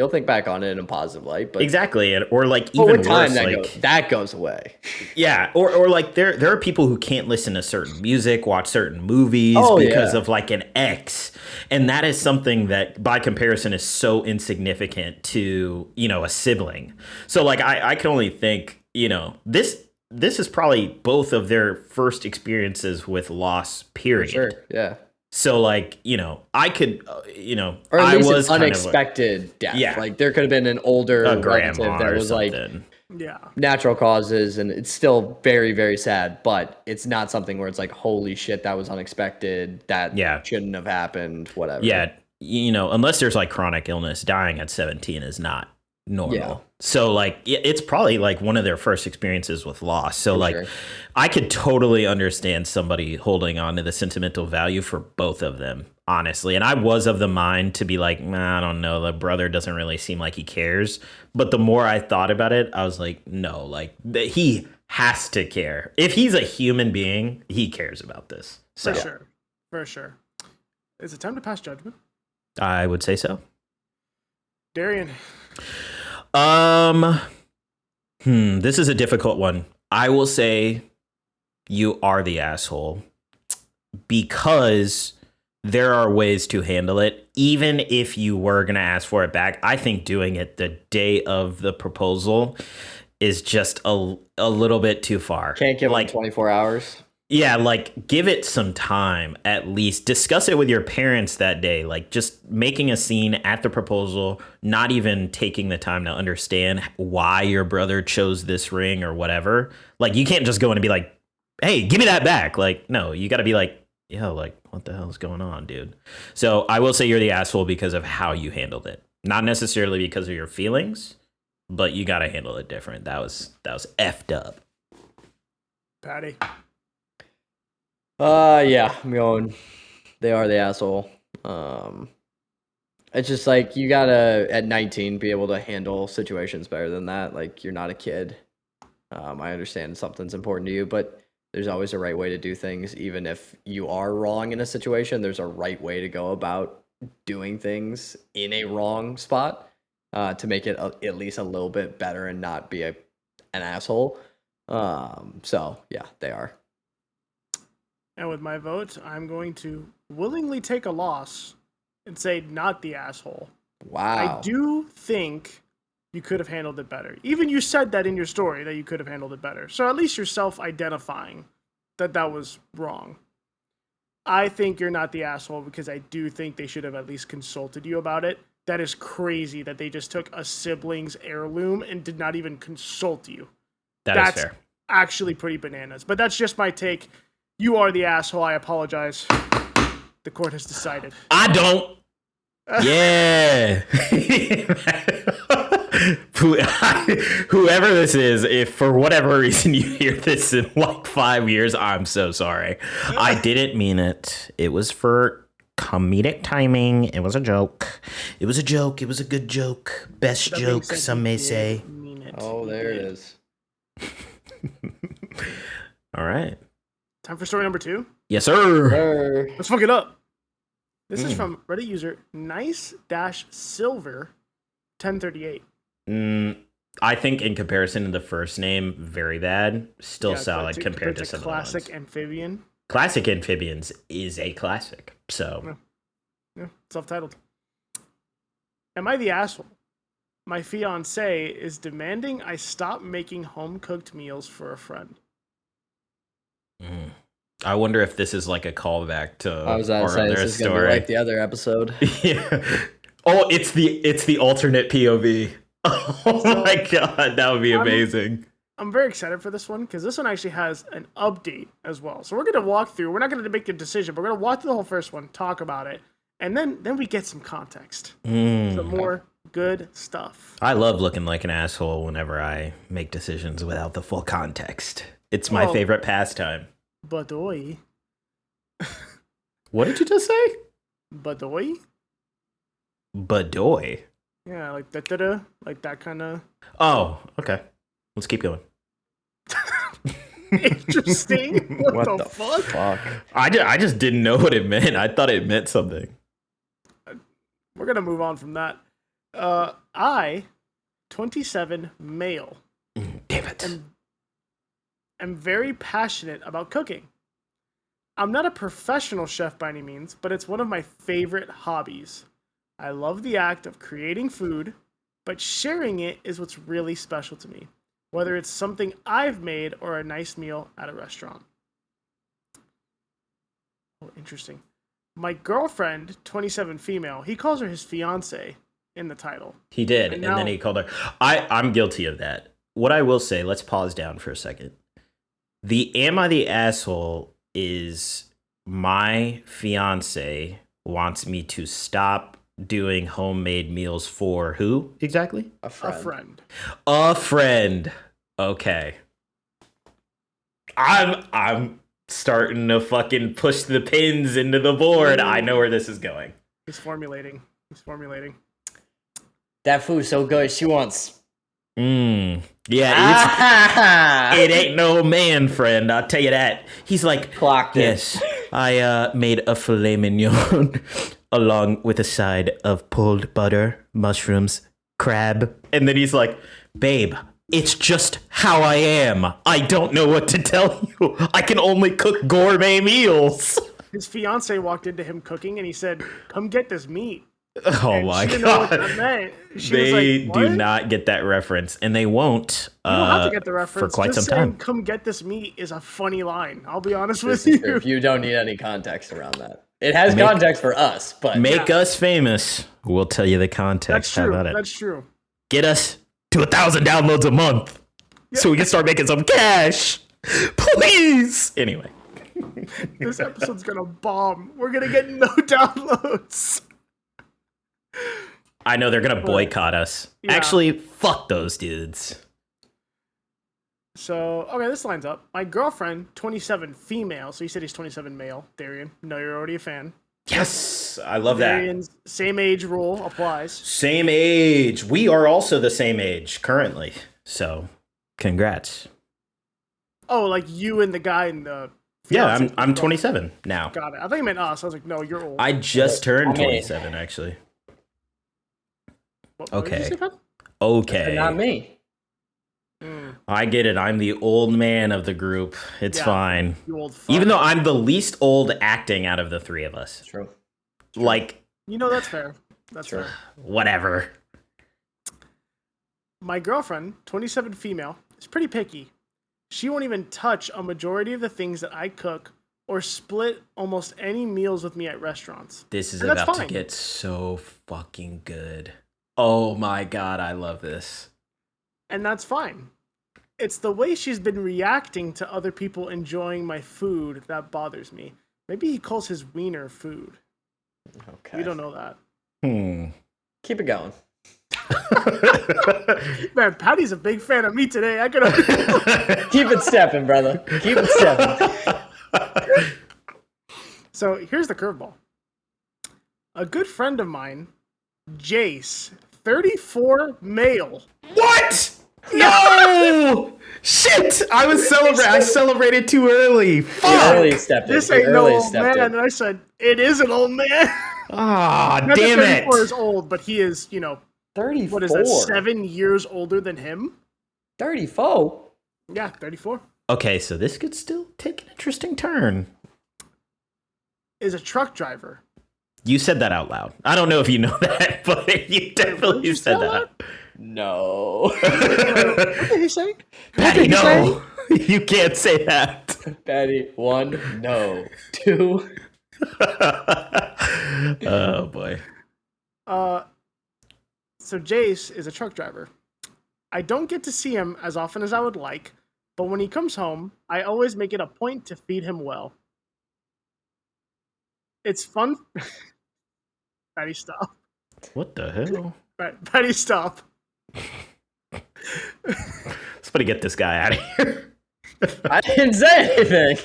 C: think back on it in a positive light, but
B: exactly. Or like even
C: with time
B: worse,
C: that goes away.
B: Yeah. Or like there are people who can't listen to certain music, watch certain movies because of like an ex. And that is something that by comparison is so insignificant to, you know, a sibling. So like I can only think, you know, this is probably both of their first experiences with loss, period.
C: For sure. Yeah.
B: So like, you know, I could, you know,
C: or at least
B: I was
C: an unexpected death.
B: Yeah.
C: Like there could have been an older relative that was like natural causes, and it's still very, very sad, but it's not something where it's like, holy shit, that was unexpected. That shouldn't have happened, whatever.
B: Yeah. You know, unless there's like chronic illness, dying at 17 is not normal. Yeah. So like it's probably like one of their first experiences with loss. So I could totally understand somebody holding on to the sentimental value for both of them, honestly. And I was of the mind to be like, nah, I don't know, the brother doesn't really seem like he cares. But the more I thought about it, I was like, no, like he has to care. If he's a human being, he cares about this. So
A: For sure. Is it time to pass judgment?
B: I would say so.
A: Darrien.
B: This is a difficult one. I will say you are the asshole because there are ways to handle it. Even if you were going to ask for it back, I think doing it the day of the proposal is just a little bit too far.
C: Can't give like 24 hours.
B: Yeah, like give it some time at least. Discuss it with your parents that day. Like just making a scene at the proposal, not even taking the time to understand why your brother chose this ring or whatever. Like you can't just go in and be like, hey, give me that back. Like, no, you got to be like, yo, like, what the hell is going on, dude? So I will say you're the asshole because of how you handled it. Not necessarily because of your feelings, but you got to handle it different. That was effed up.
A: Paddy.
C: Yeah, I'm going. They are the asshole. It's just like you gotta at 19 be able to handle situations better than that. Like you're not a kid. I understand something's important to you, but there's always a right way to do things. Even if you are wrong in a situation, there's a right way to go about doing things in a wrong spot to make it at least a little bit better and not be an asshole. So yeah, they are.
A: And with my vote, I'm going to willingly take a loss and say not the asshole.
C: Wow.
A: I do think you could have handled it better. Even you said that in your story that you could have handled it better. So at least you're self-identifying that that was wrong. I think you're not the asshole because I do think they should have at least consulted you about it. That is crazy that they just took a sibling's heirloom and did not even consult you.
B: That's fair.
A: Actually pretty bananas. But that's just my take. You are the asshole. I apologize. The court has decided.
B: I don't. Yeah. Whoever this is, if for whatever reason you hear this in like 5 years, I'm so sorry. I didn't mean it. It was for comedic timing. It was a joke. It was a joke. It was a good joke. Best joke, some may say.
C: Oh, there it is.
B: All right.
A: Time for story number 2?
B: Yes, sir.
A: Let's fuck it up. This is from Reddit user nice-silver 1038.
B: I think in comparison to the first name, very bad. Still solid compared to some
A: classic
B: other ones.
A: amphibian.
B: Classic Amphibians is a classic. So
A: Yeah, self-titled. Am I the asshole? My fiancée is demanding I stop making home-cooked meals for a friend.
B: I wonder if this is like a callback to
C: I was gonna say this is gonna be like the other episode.
B: Yeah. Oh, it's the alternate POV. Oh my god, that would be amazing.
A: I'm very excited for this one because this one actually has an update as well. So we're gonna walk through. We're not gonna make a decision, but we're gonna walk through the whole first one, talk about it, and then we get some context. Some more good stuff.
B: I love looking like an asshole whenever I make decisions without the full context. It's my favorite pastime.
A: Badoy.
B: What did you just say?
A: Badoy?
B: Badoy.
A: Yeah, like da-da-da, like that kind of.
B: Oh, okay. Let's keep going.
A: Interesting. What the fuck?
B: I just didn't know what it meant. I thought it meant something.
A: We're gonna move on from that. I, 27 male.
B: Damn it.
A: I'm very passionate about cooking. I'm not a professional chef by any means, but it's one of my favorite hobbies. I love the act of creating food, but sharing it is what's really special to me, whether it's something I've made or a nice meal at a restaurant. Oh, interesting. My girlfriend, 27 female, he calls her his fiancée in the title.
B: He did, and then he called her. I'm guilty of that. What I will say, let's pause down for a second. The am I the asshole is my fiance wants me to stop doing homemade meals for who exactly?
A: A friend.
B: A friend. Okay. I'm starting to fucking push the pins into the board. I know where this is going.
A: He's formulating.
C: That food's so good. She wants.
B: Yeah, it ain't no man friend, I'll tell you that. He's like,
C: clocked it.
B: Yes, I made a filet mignon along with a side of pulled butter, mushrooms, crab. And then he's like, babe, it's just how I am. I don't know what to tell you. I can only cook gourmet meals.
A: His fiance walked into him cooking and he said, come get this meat.
B: Oh
A: and
B: my
A: she didn't know what
B: god!
A: that meant.
B: They do not get that reference, and they won't.
A: You don't have to get the reference
B: for quite
A: Just
B: some time.
A: Come get this meat is a funny line. I'll be honest with you.
C: If you don't need any context around that, it has context for us, but
B: make us famous. We'll tell you the context.
A: That's true.
B: How about it?
A: That's true.
B: Get us to 1,000 downloads a month, so we can start making some cash. Please. Anyway.
A: This episode's gonna bomb. We're gonna get no downloads.
B: I know they're gonna boycott us.
A: Yeah.
B: Actually, fuck those dudes.
A: So, okay, this lines up. My girlfriend, 27, female. So you said he's 27 male, Darrien. No, you're already a fan.
B: Yes, I love that.
A: Darrien's same age rule applies.
B: Same age. We are also the same age currently. So, congrats.
A: Oh, like you and the guy in the...
B: Yeah,
A: fiancé.
B: I'm 27 now.
A: Got it. I thought you meant us. I was like, no, you're old.
B: I just turned 27, actually.
A: What did you say, Pat?
B: Okay.
C: Not me.
B: I get it. I'm the old man of the group. It's fine.
A: You old fuck.
B: Even though I'm the least old acting out of the three of us.
C: True.
B: Like,
A: You know, that's fair. That's fair.
B: whatever.
A: My girlfriend, 27 female, is pretty picky. She won't even touch a majority of the things that I cook or split almost any meals with me at restaurants.
B: This is
A: And that's
B: about to
A: fine.
B: get so fucking good. Oh my god, I love this.
A: And that's fine. It's the way she's been reacting to other people enjoying my food that bothers me. Maybe he calls his wiener food.
C: Okay.
A: We don't know that.
C: Keep it going.
A: Man, Paddy's a big fan of me today. I could.
C: Keep it stepping, brother. Keep it stepping.
A: So here's the curveball. A good friend of mine, Jace, 34 male.
B: What? No! Shit! I celebrated too early.
C: You
B: Fuck!
C: early stepped in.
A: This
C: You
A: ain't no
C: early
A: old
C: stepped
A: man.
C: in.
A: And I said, it is an old man.
B: Ah,
A: Not
B: damn
A: that 34
B: it.
A: is old, but he is,
C: 34.
A: what is that, 7 years older than him?
C: 34?
A: Yeah, 34.
B: Okay, so this could still take an interesting turn.
A: Is a truck driver.
B: You said that out loud. I don't know if you know that, but you definitely said that.
C: No.
A: What did he say?
B: Paddy,
A: did he
B: no. You can't say that.
C: Paddy, 1, no. 2.
B: Oh, boy.
A: So Jace is a truck driver. I don't get to see him as often as I would like, but when he comes home, I always make it a point to feed him well. It's fun. Patty, stop.
B: What the hell?
A: Patty, stop.
B: Somebody get this guy out of here.
C: I didn't say anything.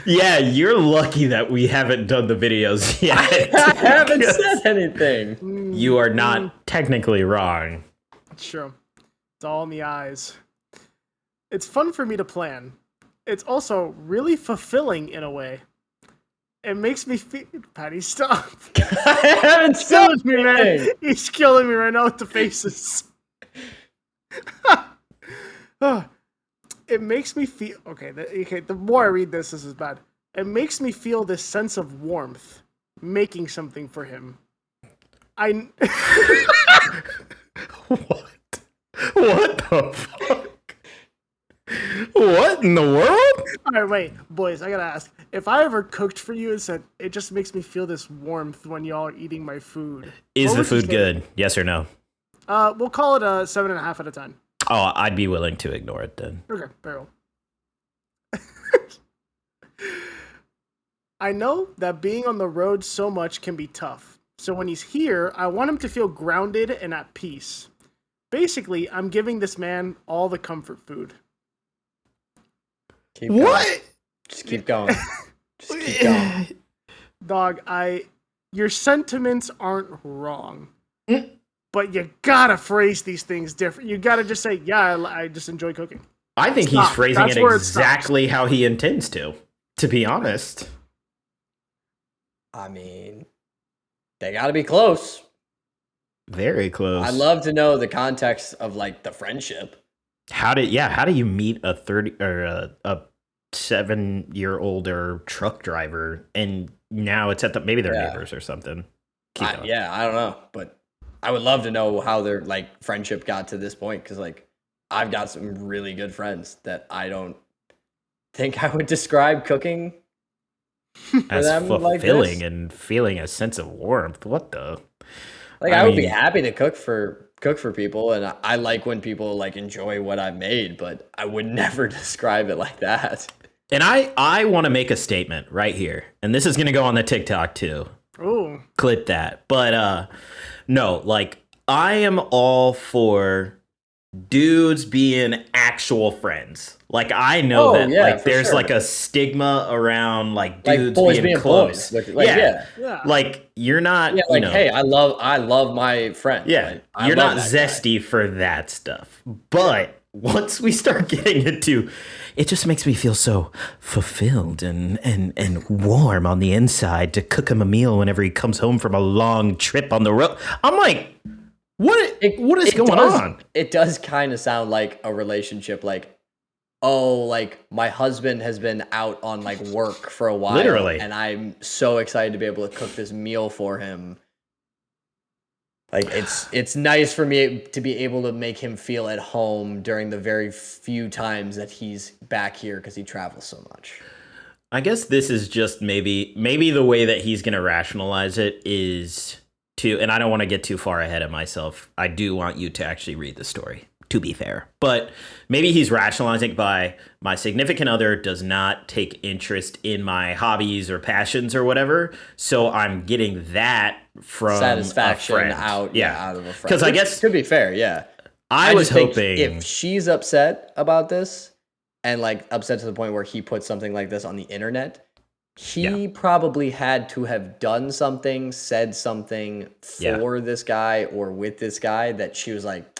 B: Yeah, you're lucky that we haven't done the videos yet.
C: I haven't said anything.
B: You are not technically wrong.
A: It's true. It's all in the eyes. It's fun for me to plan. It's also really fulfilling in a way. It makes me feel... Patty, stop.
C: I haven't said
A: Killing me, man.
C: anything.
A: He's killing me right now with the faces. It makes me feel... Okay, the more I read this is bad. It makes me feel this sense of warmth, making something for him.
B: What? What the fuck? What in the world?
A: All right, wait, boys, I gotta ask. If I ever cooked for you and said, it just makes me feel this warmth when y'all are eating my food.
B: Is
A: what
B: the
A: would you
B: food
A: say?
B: good? Yes or no?
A: We'll call it a 7.5 out of 10.
B: Oh, I'd be willing to ignore it then.
A: Okay, very well. I know that being on the road so much can be tough. So when he's here, I want him to feel grounded and at peace. Basically, I'm giving this man all the comfort food.
C: Keep going.
B: What?
C: Just keep going. Just keep going.
A: Dog, your sentiments aren't wrong. But you gotta phrase these things different. You gotta just say, yeah, I just enjoy cooking.
B: I think
A: Stop.
B: he's phrasing
A: That's
B: it
A: where it stops.
B: exactly how he intends to be honest.
C: I mean, they got to be close.
B: Very close.
C: I'd love to know the context of like the friendship.
B: How do you meet a 30 or a 7-year-older truck driver and now it's at maybe they're neighbors or something.
C: I don't know, but I would love to know how their like friendship got to this point because like I've got some really good friends that I don't think I would describe cooking
B: as
C: them like
B: fulfilling
C: this.
B: and feeling a sense of warmth. What the?
C: Like I would be happy to cook for cook for people, and I like when people like enjoy what I've made, but I would never describe it like that.
B: And I want to make a statement right here, and this is going to go on the TikTok too.
A: Ooh.
B: Clip that. But no, like I am all for dudes being actual friends. Like I know that like there's
C: sure.
B: like a stigma around like
C: Like
B: dudes
C: boys
B: being
C: close.
B: close.
C: Like,
B: yeah.
A: Yeah.
B: Like you're not
C: yeah, like hey, I love my friend.
B: yeah,
C: Like, I
B: you're
C: love
B: not
C: that guy.
B: zesty for that stuff. But once we start getting into it just makes me feel so fulfilled and warm on the inside to cook him a meal whenever he comes home from a long trip on the road. I'm like, what is going on?
C: It does kind of sound like a relationship, like, oh, like my husband has been out on like work for a while.
B: Literally.
C: And I'm so excited to be able to cook this meal for him. Like it's nice for me to be able to make him feel at home during the very few times that he's back here because he travels so much.
B: I guess this is just maybe the way that he's going to rationalize it is to, and I don't want to get too far ahead of myself. I do want you to actually read the story, to be fair. But maybe he's rationalizing by my significant other does not take interest in my hobbies or passions or whatever. So I'm getting that from
C: Satisfaction
B: a friend.
C: out of a friend.
B: Because I guess,
C: to be fair, yeah.
B: I was
C: just think
B: hoping
C: if she's upset about this and like upset to the point where he put something like this on the internet, he probably had to have done something, said something for this guy or with this guy that she was like,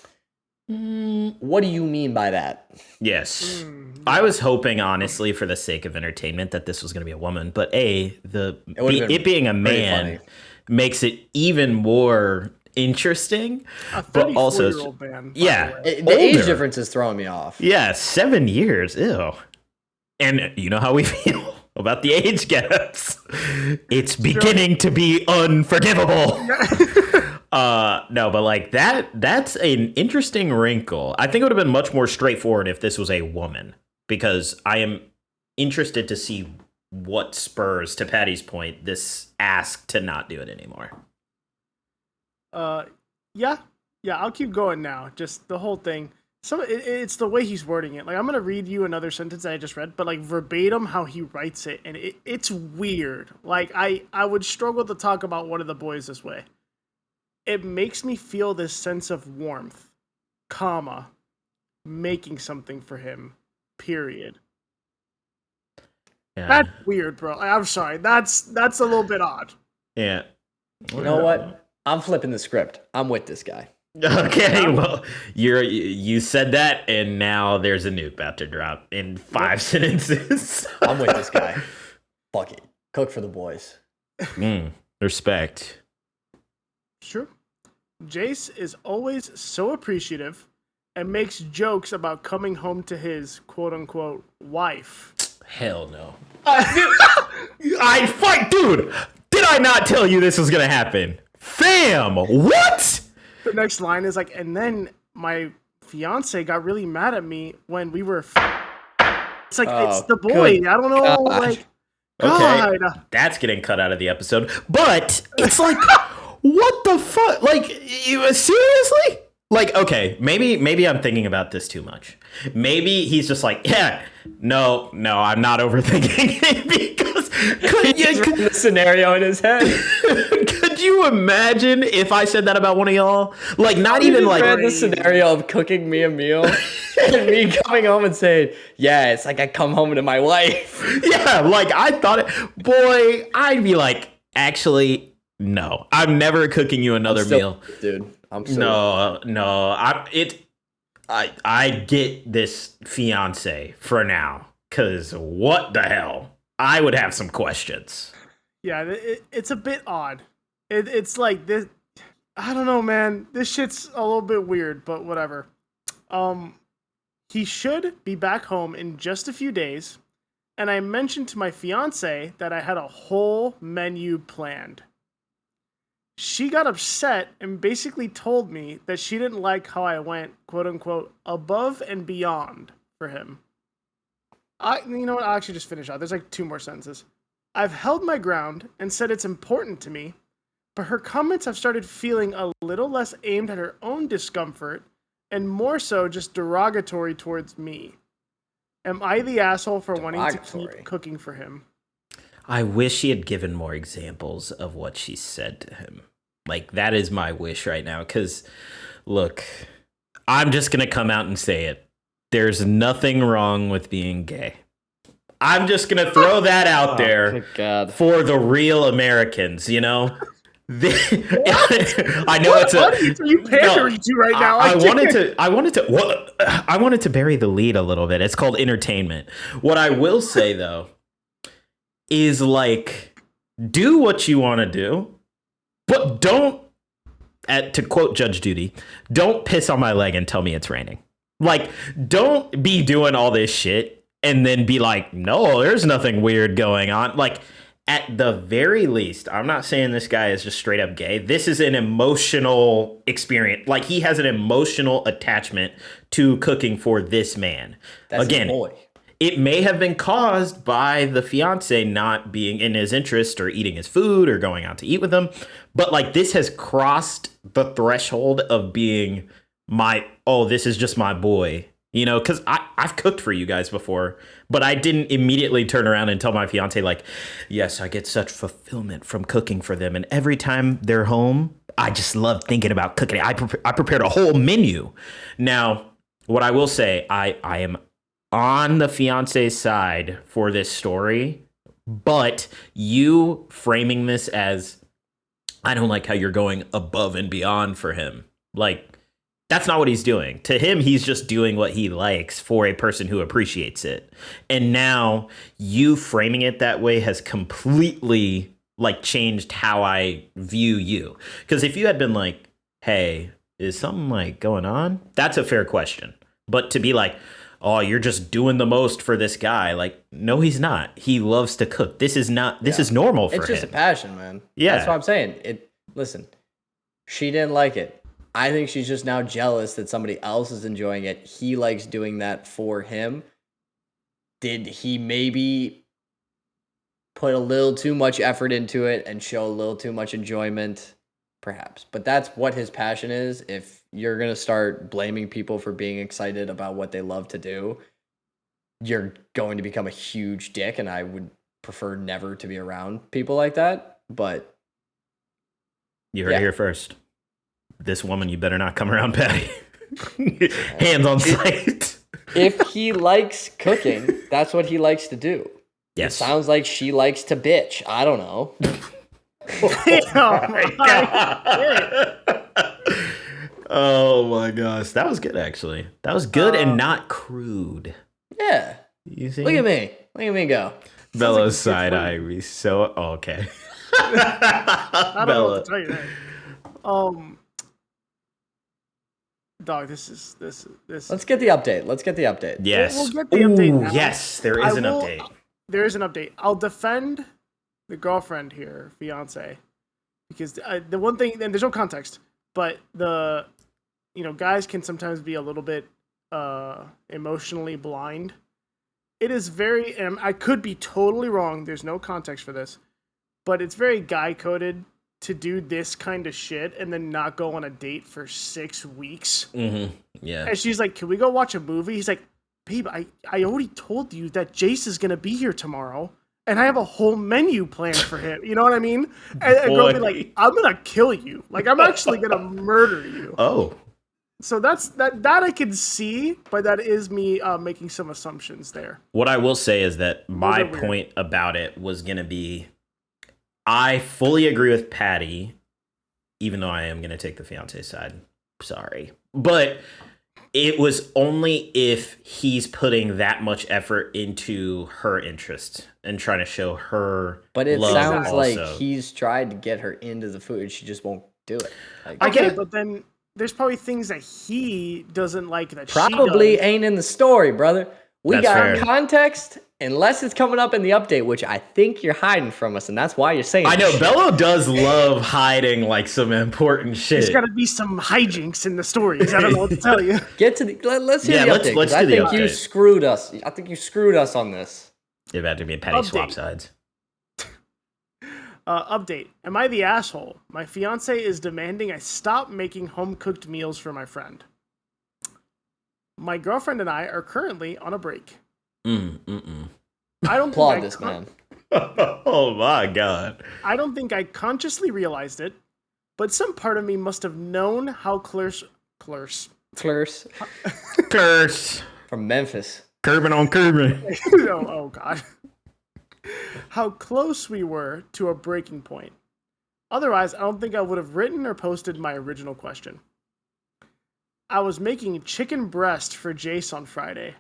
C: what do you mean by that?
B: Yes. I was hoping, honestly, for the sake of entertainment, that this was going to be a woman. But it being a man makes it even more interesting.
A: A
B: but also,
A: 34-year-old man.
C: The age difference is throwing me off.
B: Yeah, 7 years. Ew. And you know how we feel about the age gaps. It's beginning to be unforgivable. No, but like that's an interesting wrinkle. I think it would have been much more straightforward if this was a woman, because I am interested to see what spurs, to Paddy's point, this ask to not do it anymore.
A: Yeah, I'll keep going now. Just the whole thing. So it's the way he's wording it. Like, I'm gonna read you another sentence that I just read, but like verbatim how he writes it, and it's weird. Like I would struggle to talk about one of the boys this way. It makes me feel this sense of warmth, comma, making something for him, period.
B: Yeah.
A: That's weird, bro. I'm sorry. That's a little bit odd.
B: Yeah.
C: You know what? I'm flipping the script. I'm with this guy.
B: Okay, well, you said that, and now there's a nuke about to drop in 5 sentences.
C: I'm with this guy. Fuck it. Cook for the boys.
B: Respect.
A: Sure. Jace is always so appreciative and makes jokes about coming home to his quote-unquote wife.
B: Hell no. I fight, dude! Did I not tell you this was gonna happen? Fam, what?
A: The next line is like, and then my fiance got really mad at me when we were. It's like, it's the boy. I don't know.
C: God.
A: Like,
B: Okay,
A: God.
B: that's getting cut out of the episode. But it's like, what the fuck? Like, seriously? Like, okay, maybe I'm thinking about this too much. Maybe he's just like, yeah, no, I'm not overthinking it, because could
C: the scenario in his head.
B: Could you imagine if I said that about one of y'all? Like, not even like
C: the scenario of cooking me a meal and me coming home and saying, yeah, it's like I come home to my wife.
B: Yeah, like I thought it. Boy, I'd be like, actually, no, I'm never cooking you another meal,
C: dude. I'm so
B: no. I get this fiance for now, because what the hell? I would have some questions.
A: Yeah, it's a bit odd. It's like this. I don't know, man. This shit's a little bit weird, but whatever. He should be back home in just a few days, and I mentioned to my fiance that I had a whole menu planned. She got upset and basically told me that she didn't like how I went, quote unquote, above and beyond for him. You know what? I'll actually just finish out. There's like 2 more sentences. I've held my ground and said it's important to me, but her comments have started feeling a little less aimed at her own discomfort and more so just derogatory towards me. Am I the asshole for wanting to keep cooking for him?
B: I wish he had given more examples of what she said to him. Like, that is my wish right now. Because, look, I'm just going to come out and say it. There's nothing wrong with being gay. I'm just going to throw that out there for the real Americans, you know? I know it's
A: a. Are you pandering to right now?
B: I wanted to bury the lead a little bit. It's called entertainment. What I will say though is, like, do what you want to do, but don't. To quote Judge Judy, don't piss on my leg and tell me it's raining. Like, don't be doing all this shit and then be like, no, there's nothing weird going on. Like, at the very least, I'm not saying this guy is just straight up gay. This is an emotional experience. Like, he has an emotional attachment to cooking for this man.
C: That's
B: Again,
C: his boy.
B: It may have been caused by the fiance not being in his interest or eating his food or going out to eat with him. But, like, this has crossed the threshold of being this is just my boy. You know, because I've cooked for you guys before, but I didn't immediately turn around and tell my fiance, like, yes, I get such fulfillment from cooking for them. And every time they're home, I just love thinking about cooking. I prepared a whole menu. Now, what I will say, I am on the fiance's side for this story, but you framing this as, I don't like how you're going above and beyond for him. Like, that's not what he's doing. To him, he's just doing what he likes for a person who appreciates it. And now you framing it that way has completely, like, changed how I view you. Because if you had been like, hey, is something, like, going on? That's a fair question. But to be like, oh, you're just doing the most for this guy. Like, no, he's not. He loves to cook. This is normal for him.
C: It's just a passion, man.
B: Yeah.
C: That's what I'm saying. Listen, she didn't like it. I think she's just now jealous that somebody else is enjoying it. He likes doing that for him. Did he maybe put a little too much effort into it and show a little too much enjoyment? Perhaps. But that's what his passion is. If you're going to start blaming people for being excited about what they love to do, you're going to become a huge dick, and I would prefer never to be around people like that. But
B: you heard it here first. This woman, you better not come around Paddy. Hands on sight.
C: If he likes cooking, that's what he likes to do.
B: Yes.
C: It sounds like she likes to bitch. I don't know.
B: Oh my gosh. That was good, actually. That was good and not crude.
C: Yeah.
B: You see?
C: Look at me. Look at me go.
B: Bello's side eye. We so okay.
A: I don't know what to tell you that. Dog, this is.
C: Let's get the update.
B: Yes.
A: We'll get the update now.
B: Yes, there is an update.
A: There is an update. I'll defend the girlfriend here, fiance, because the one thing, and there's no context, but guys can sometimes be a little bit emotionally blind. It is very, and I could be totally wrong. There's no context for this, but it's very guy coded to do this kind of shit and then not go on a date for 6 weeks.
B: Mm-hmm. Yeah.
A: And she's like, can we go watch a movie? He's like, babe, I already told you that Jace is going to be here tomorrow and I have a whole menu planned for him. You know what I mean? And a girl be like, I'm going to kill you. Like, I'm actually going to murder you.
B: Oh.
A: So that I can see, but that is me making some assumptions there.
B: What I will say is that my point about it was going to be, I fully agree with Paddy, even though I am going to take the fiance side. Sorry. But it was only if he's putting that much effort into her interest and trying to show her.
C: But it
B: love
C: sounds
B: also.
C: Like he's tried to get her into the food. She just won't do it. Like,
A: I get it, but then there's probably things that he doesn't like that
C: probably
A: she does.
C: Ain't in the story, brother. We
B: That's
C: got
B: fair.
C: Context, unless it's coming up in the update, which I think you're hiding from us, and that's why you're saying
B: I know,
C: shit.
B: Bello does love hiding, like, some important shit.
A: There's got to be some hijinks in the stories. I don't know what to tell you.
C: Get to the let's hear the update.
B: let's
C: I
B: do the
C: think you
B: update.
C: screwed us. I think you screwed us on this.
B: It had to be a Paddy swap sides.
A: Update. Am I the asshole? My fiance is demanding I stop making home-cooked meals for my friend. My girlfriend and I are currently on a break. I don't
C: Applaud this man.
B: Oh my god.
A: I don't think I consciously realized it, but some part of me must have known how Curse
C: Curse from Memphis.
B: Curbing on curbing.
A: oh god. How close we were to a breaking point. Otherwise, I don't think I would have written or posted my original question. I was making chicken breast for Jace on Friday.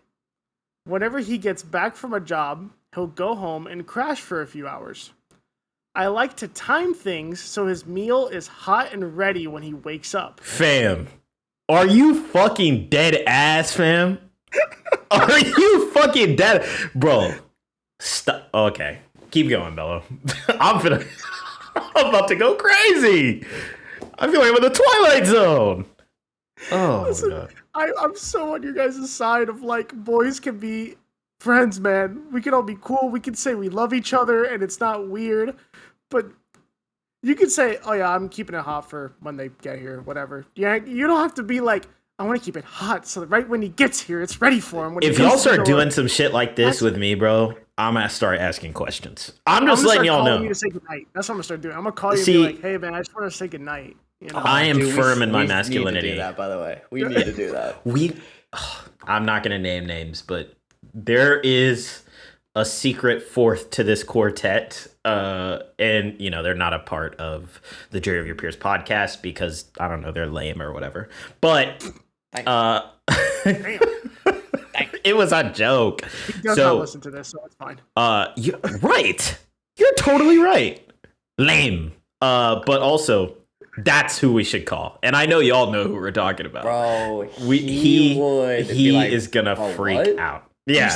A: Whenever he gets back from a job, he'll go home and crash for a few hours. I like to time things so his meal is hot and ready when he wakes up.
B: Fam, are you fucking dead ass, fam? Are you fucking dead? Bro, stop. Okay, keep going, Bello. I'm about to go crazy. I feel like I'm in the Twilight Zone. Oh,
A: Listen,
B: my God.
A: I'm so on your guys' side of like, boys can be friends, man. We can all be cool. We can say we love each other and it's not weird. But you can say, oh yeah, I'm keeping it hot for when they get here, whatever. Yeah, you don't have to be like, I want to keep it hot so that right when he gets here, it's ready for him. When
B: If y'all start doing some shit like this with me, bro, I'm gonna start asking questions. I'm just letting y'all know.
A: You to say goodnight. That's what I'm gonna start doing. I'm gonna call you and be like, hey man, I just want to say goodnight. You know?
B: I am firm in my
C: we
B: masculinity.
C: Need to do that, by the way. We need to do that.
B: I'm not gonna name names, but there is a secret fourth to this quartet, and you know they're not a part of the Jury of Your Peers podcast because I don't know, they're lame or whatever. But it was a joke.
A: He does not listen to this, so it's fine.
B: Right, you're totally right. Lame, but also that's who we should call, and I know y'all know who we're talking about.
C: Bro,
B: he
C: like,
B: is gonna freak out. Yeah.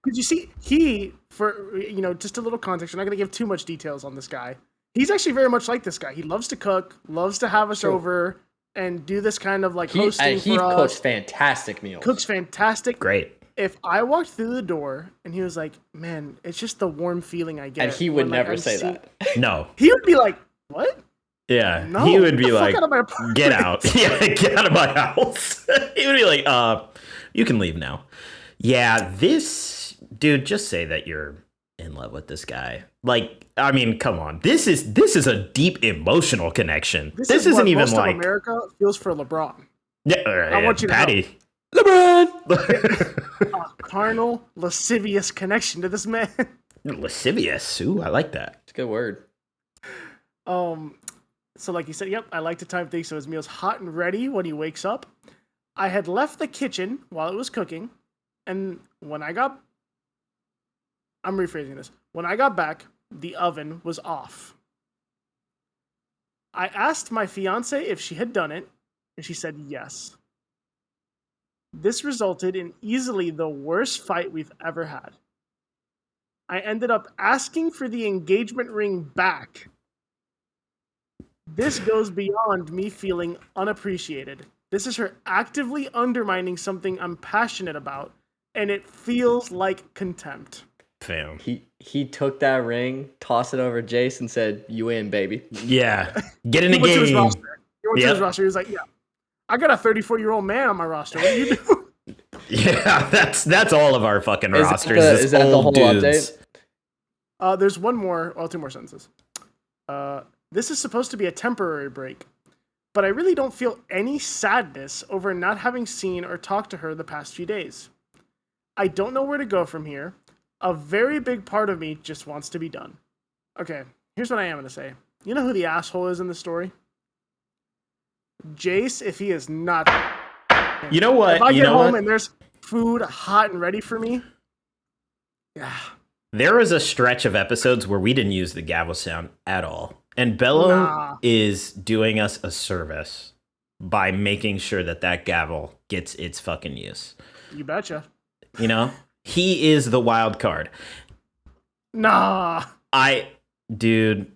A: You see, he, for, you know, just a little context, we're not going to give too much details on this guy. He's actually very much like this guy. He loves to cook, loves to have us over, and do this kind of like hosting for us.
C: He cooks fantastic meals.
A: Cooks fantastic.
B: Great.
A: If I walked through the door and he was like, man, it's just the warm feeling I get.
C: And he would never say that.
B: No.
A: He would be like, what?
B: Yeah.
A: No,
B: he would be like,
A: out of my apartment.
B: get out. Yeah, get out of my house. He would be like, you can leave now. Yeah, dude, just say that you're in love with this guy. Like, I mean, come on. This is a deep emotional connection. This isn't
A: what
B: even
A: most
B: like
A: of America feels for LeBron.
B: Yeah,
A: I want you to
B: Paddy.
A: know.
B: LeBron.
A: A carnal, lascivious connection to this man.
B: Lascivious. Ooh, I like that.
C: It's a good word.
A: So like you said, yep, I like to time things so his meal's hot and ready when he wakes up. I had left the kitchen while it was cooking, and I'm rephrasing this. When I got back, the oven was off. I asked my fiance if she had done it, and she said yes. This resulted in easily the worst fight we've ever had. I ended up asking for the engagement ring back. This goes beyond me feeling unappreciated. This is her actively undermining something I'm passionate about, and it feels like contempt.
B: Fam.
C: He took that ring, tossed it over Jace, and said, "You in, baby."
B: Yeah. Get in the
A: He went
B: game.
A: to his roster. He was like, yeah, I got a 34-year-old man on my roster. What do you do?
B: Yeah, that's all of our fucking rosters.
C: Is that the whole
B: dudes.
C: update?
A: There's two more sentences. This is supposed to be a temporary break, but I really don't feel any sadness over not having seen or talked to her the past few days. I don't know where to go from here. A very big part of me just wants to be done. Okay, here's what I am going to say. You know who the asshole is in the story? Jace, if he is not...
B: You know what?
A: If I get home and there's food hot and ready for me... Yeah.
B: There was a stretch of episodes where we didn't use the gavel sound at all. And Bello is doing us a service by making sure that gavel gets its fucking use.
A: You betcha.
B: You know? He is the wild card.
A: Nah.
B: Dude,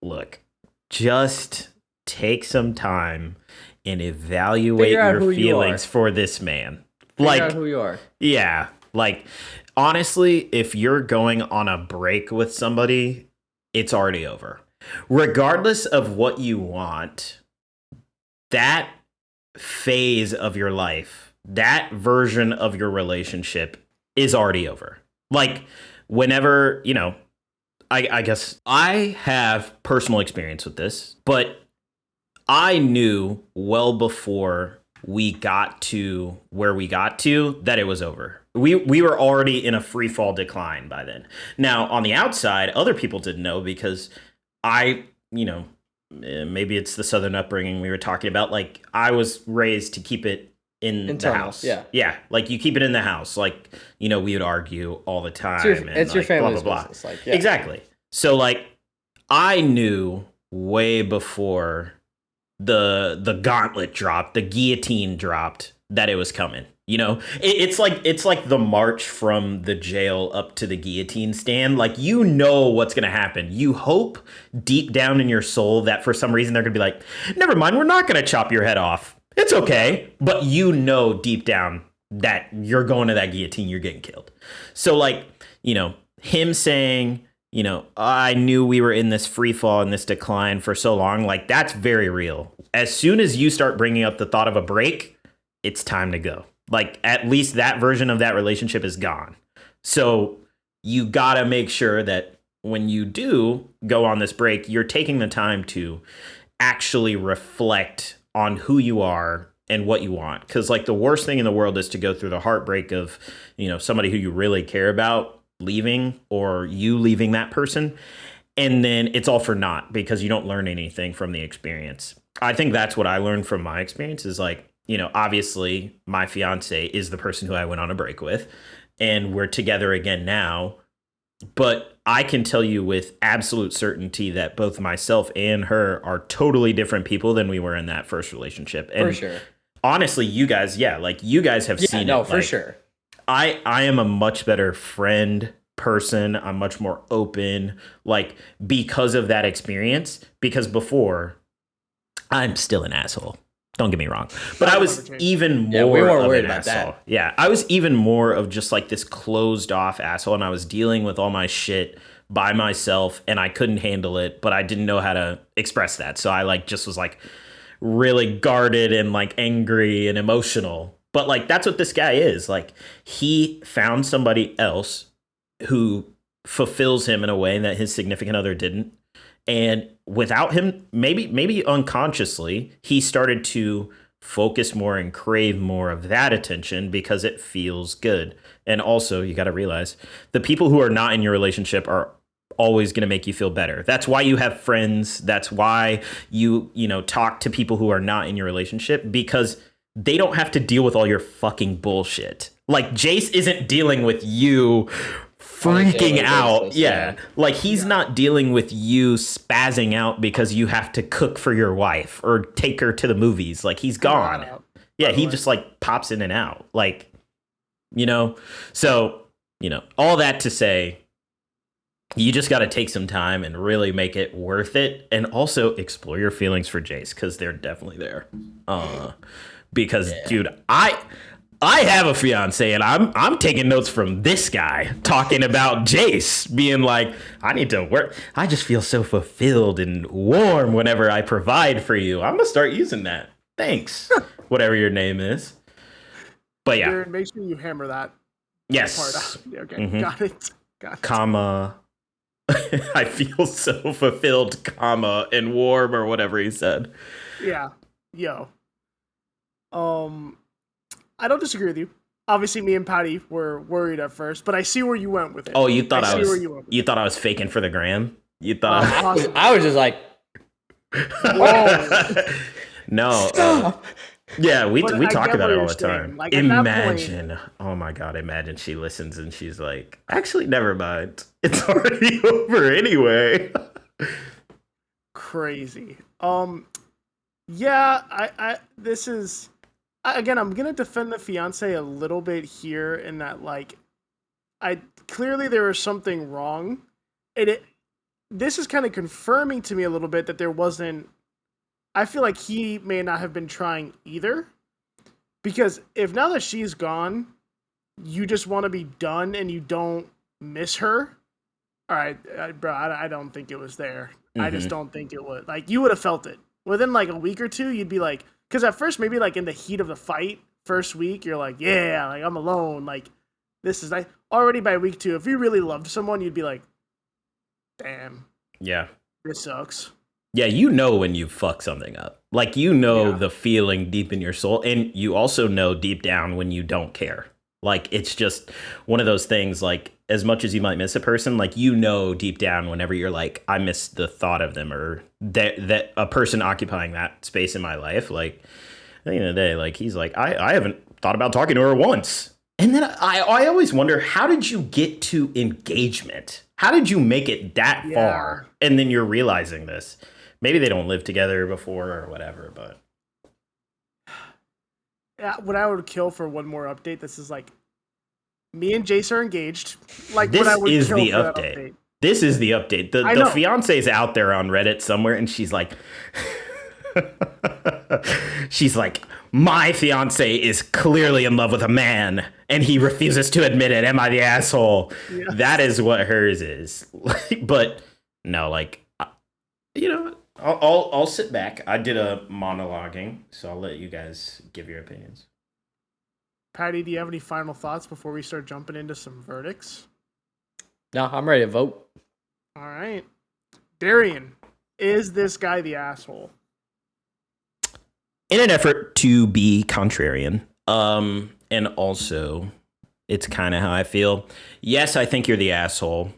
B: look, just take some time and evaluate your feelings for this man.
C: Figure out who you are.
B: Yeah. Like, honestly, if you're going on a break with somebody, it's already over. regardless of what you want, that phase of your life, that version of your relationship is already over. Like, whenever, I guess I have personal experience with this, but I knew well before we got to where we got to that it was over. We were already in a free fall decline by then. Now, on the outside, other people didn't know because maybe it's the Southern upbringing we were talking about. Like, I was raised to keep it in
C: Internal,
B: the house.
C: yeah.
B: Yeah. Like, you keep it in the house. Like, we would argue all the time.
C: It's your family's business. Like, yeah.
B: Exactly. So, like, I knew way before the gauntlet dropped, the guillotine dropped, that it was coming. It's like the march from the jail up to the guillotine stand. Like, what's going to happen. You hope deep down in your soul that for some reason they're going to be like, never mind, we're not going to chop your head off. It's okay. But deep down that you're going to that guillotine, you're getting killed. So, like, him saying, I knew we were in this free fall and this decline for so long. Like, that's very real. As soon as you start bringing up the thought of a break, it's time to go. Like, at least that version of that relationship is gone. So you got to make sure that when you do go on this break, you're taking the time to actually reflect on who you are and what you want. Because, like, the worst thing in the world is to go through the heartbreak of, somebody who you really care about leaving, or you leaving that person, and then it's all for naught because you don't learn anything from the experience. I think that's what I learned from my experience is, like, obviously my fiance is the person who I went on a break with, and we're together again now. But I can tell you with absolute certainty that both myself and her are totally different people than we were in that first relationship. And
C: for sure.
B: Honestly, you guys have seen it.
C: For sure.
B: I am a much better friend person. I'm much more open, like, because of that experience. Because before, I'm still an asshole. Don't get me wrong. But I was even more
C: we weren't
B: of
C: worried
B: an
C: about
B: asshole.
C: that.
B: Yeah, I was even more of just like this closed off asshole, and I was dealing with all my shit by myself, and I couldn't handle it, but I didn't know how to express that. So I just was like really guarded and like angry and emotional. But like, that's what this guy is. Like, he found somebody else who fulfills him in a way that his significant other didn't. And without him, maybe unconsciously, he started to focus more and crave more of that attention because it feels good. And also, you got to realize the people who are not in your relationship are always going to make you feel better. That's why you have friends. That's why you talk to people who are not in your relationship, because they don't have to deal with all your fucking bullshit. Like, Jace isn't dealing with you freaking out. Yeah. Like, he's not dealing with you spazzing out because you have to cook for your wife or take her to the movies. Like, he's gone. Yeah, he just like pops in and out. Like, so, all that to say, you just got to take some time and really make it worth it. And also explore your feelings for Jace, because they're definitely there. Because, dude, I have a fiance, and I'm taking notes from this guy talking about Jace being like, I need to work. I just feel so fulfilled and warm whenever I provide for you. I'm going to start using that. Thanks. Whatever your name is. But yeah.
A: Darren, make sure you hammer that
B: yes.
A: part out. Okay,
B: Mm-hmm.
A: Got it.
B: Comma. I feel so fulfilled, comma, and warm, or whatever he said.
A: Yeah. Yo. I don't disagree with you. Obviously, me and Paddy were worried at first, but I see where you went with it.
B: Oh, you thought you thought I was faking for the gram? You thought
C: I was just like,
A: whoa.
B: No. Yeah, we talk about it all the time.
A: Like,
B: imagine, oh my God, imagine she listens and she's like, actually, never mind. It's already over anyway.
A: Crazy. Yeah, I this is, again, I'm gonna defend the fiance a little bit here in that, like, clearly there was something wrong. This is kind of confirming to me a little bit that there wasn't. I feel like he may not have been trying either, because if now that she's gone, you just want to be done and you don't miss her. All right, bro, I don't think it was there. I just don't think it would. Like, you would have felt it within like a week or two. You'd be like, because at first, maybe like in the heat of the fight, first week, you're like, yeah, like I'm alone. Like, this is like already by week 2. If you really loved someone, you'd be like, damn,
B: Yeah.
A: this sucks.
B: Yeah, you know when you fuck something up. Like, you know the feeling deep in your soul. And you also know deep down when you don't care. Like, it's just one of those things, like, as much as you might miss a person, like, you know deep down whenever you're like, I miss the thought of them, or that a person occupying that space in my life. Like, at the end of the day, like, he's like, I haven't thought about talking to her once. And then I always wonder, how did you get to engagement? How did you make it that far? And then you're realizing this. Maybe they don't live together before or whatever, but.
A: Yeah, what I would kill for one more update, this is like, me and Jace are engaged. Like,
B: This
A: what I would
B: is
A: kill
B: the
A: for that
B: update.
A: update.
B: This is the update. The fiance's out there on Reddit somewhere, and she's like, my fiance is clearly in love with a man, and he refuses to admit it. Am I the asshole? Yeah. That is what hers is. But no, like, you know, I'll sit back. I did a monologuing, so I'll let you guys give your opinions.
A: Paddy, do you have any final thoughts before we start jumping into some verdicts?
C: No, I'm ready to vote.
A: All right. Darrien, is this guy the asshole?
B: In an effort to be contrarian, and also, it's kind of how I feel. Yes, I think you're the asshole.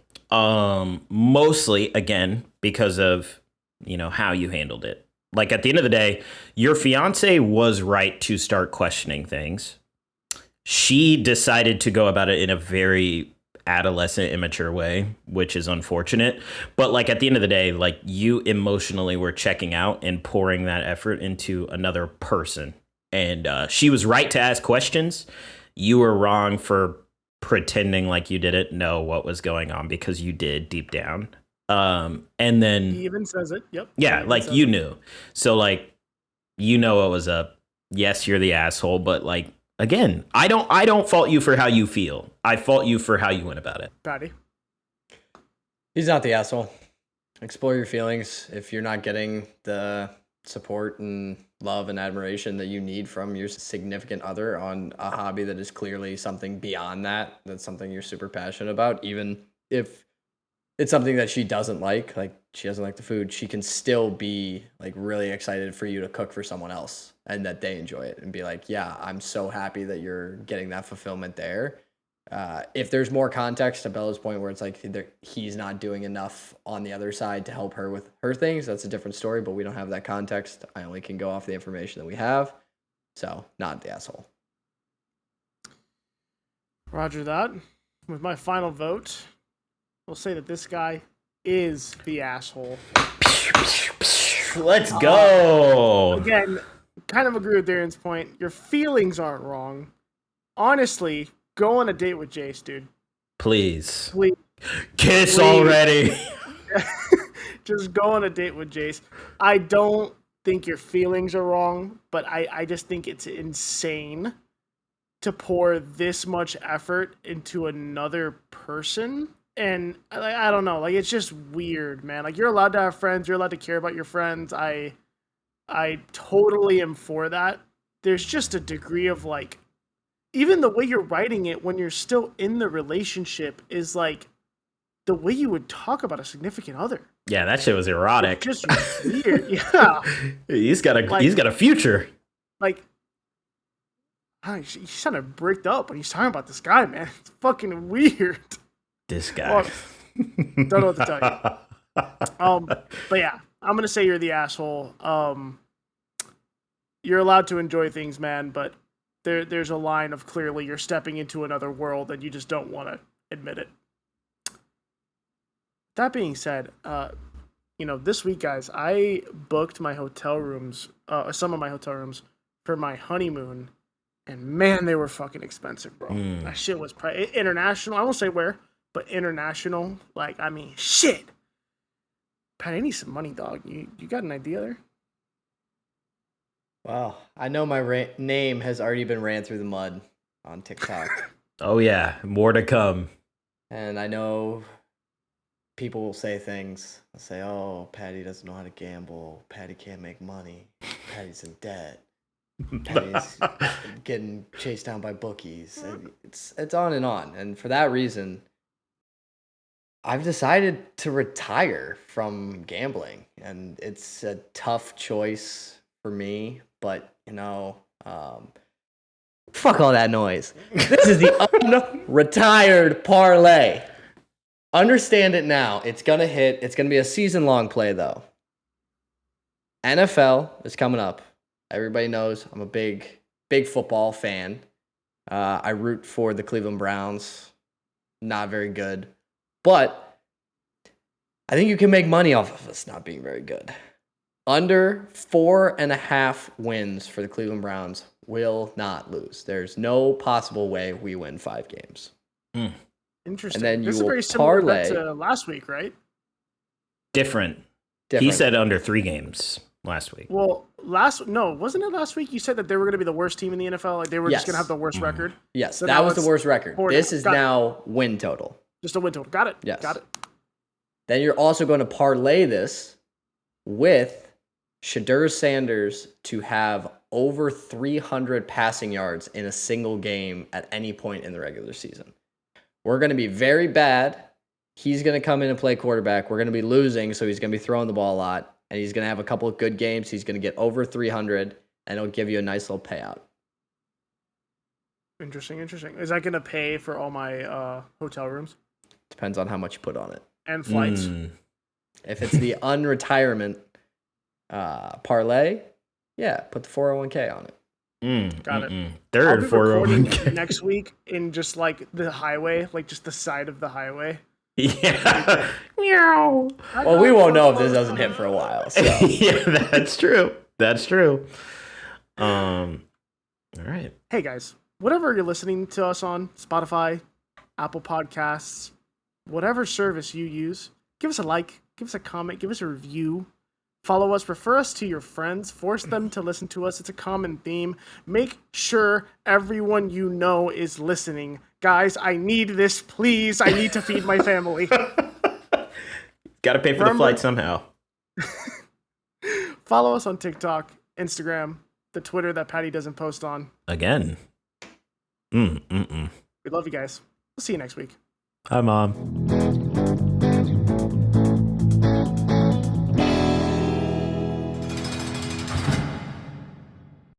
B: Mostly, again, because of, you know, how you handled it. Like, at the end of the day, your fiance was right to start questioning things. She decided to go about it in a very adolescent, immature way, which is unfortunate. But like, at the end of the day, like, you emotionally were checking out and pouring that effort into another person. And she was right to ask questions. You were wrong for pretending like you didn't know what was going on, because you did deep down. And then
A: he even says it. Yep.
B: Yeah, like, you knew. So, like, you know what was up. Yes, you're the asshole, but like, again, I don't fault you for how you feel. I fault you for how you went about it.
A: Paddy?
C: He's not the asshole. Explore your feelings. If you're not getting the support and love and admiration that you need from your significant other on a hobby that is clearly something beyond that, that's something you're super passionate about, even if it's something that she doesn't like she doesn't like the food, she can still be like really excited for you to cook for someone else and that they enjoy it and be like, yeah, I'm so happy that you're getting that fulfillment there. If there's more context to Bella's point where it's like he's not doing enough on the other side to help her with her things, that's a different story, but we don't have that context. I only can go off the information that we have. So, not the asshole.
A: Roger that. With my final vote, we'll say that this guy is the asshole.
B: Let's go.
A: Again, kind of agree with Darren's point. Your feelings aren't wrong. Honestly, go on a date with Jace, dude.
B: Please.
A: Please.
B: Kiss already.
A: Just go on a date with Jace. I don't think your feelings are wrong, but I just think it's insane to pour this much effort into another person. And I don't know, like, it's just weird, man. Like, you're allowed to have friends, you're allowed to care about your friends. I totally am for that. There's just a degree of, like, even the way you're writing it when you're still in the relationship is like the way you would talk about a significant other.
B: Yeah, that shit was erotic.
A: It's just weird. Yeah.
B: He's got a future.
A: Like, he's kind of bricked up when he's talking about this guy, man. It's fucking weird.
B: This guy.
A: Don't know what to tell you. But yeah, I'm gonna say you're the asshole. You're allowed to enjoy things, man, but there's a line of clearly you're stepping into another world and you just don't want to admit it. That being said, this week, guys, I booked my hotel rooms, some of my hotel rooms for my honeymoon, and man, they were fucking expensive, bro. That shit was international. I won't say where, but international. Like, I mean, shit. Pat, I need some money, dog. You got an idea there?
C: Wow. I know my name has already been ran through the mud on TikTok.
B: Oh, yeah. More to come.
C: And I know people will say things. They'll say, "Oh, Paddy doesn't know how to gamble. Paddy can't make money. Paddy's in debt. Paddy's getting chased down by bookies." And it's on and on. And for that reason, I've decided to retire from gambling, and it's a tough choice for me. But fuck all that noise. This is the unretired parlay. Understand it now. It's going to hit. It's going to be a season-long play, though. NFL is coming up. Everybody knows I'm a big football fan. I root for the Cleveland Browns. Not very good. But I think you can make money off of us not being very good. Under 4.5 wins for the Cleveland Browns will not lose. There's no possible way we win 5 games.
A: Interesting.
C: And then
A: this
C: you
A: is very
C: will
A: similar
C: parlay.
A: to last week, right?
B: Different. He said under 3 games last week.
A: Well, wasn't it last week? You said that they were going to be the worst team in the NFL. Like they were just going to have the worst record.
C: Yes,
A: So
C: that
A: now
C: was the
A: it's
C: worst record.
A: 4.5.
C: This is
A: Got it.
C: now win total.
A: Just a win total. Got it.
C: Yes.
A: Got it.
C: Then you're also going to parlay this with Shadur Sanders to have over 300 passing yards in a single game at any point in the regular season. We're going to be very bad. He's going to come in and play quarterback. We're going to be losing, so he's going to be throwing the ball a lot, and he's going to have a couple of good games. He's going to get over 300, and it'll give you a nice little payout.
A: Interesting. Is that going to pay for all my hotel rooms
C: Depends on how much you put on it.
A: and flights?
C: If it's the unretirement parlay, yeah, put the 401k on it.
A: Got it. I'll
B: Third
A: be recording
B: 401k.
A: next week in just like the highway, like just the side of the highway.
B: Yeah. Meow.
C: Well, we won't know if this doesn't hit for a while. So.
B: Yeah, that's true. All right.
A: Hey guys, whatever you're listening to us on, Spotify, Apple Podcasts, whatever service you use, give us a like, give us a comment, give us a review. Follow us, refer us to your friends, force them to listen to us. It's a common theme. Make sure everyone you know is listening. Guys, I need this, please. I need to feed my family.
B: Got to pay for the flight somehow.
A: Follow us on TikTok, Instagram, the Twitter that Paddy doesn't post on.
B: Again.
A: We love you guys. We'll see you next week.
B: Hi, Mom.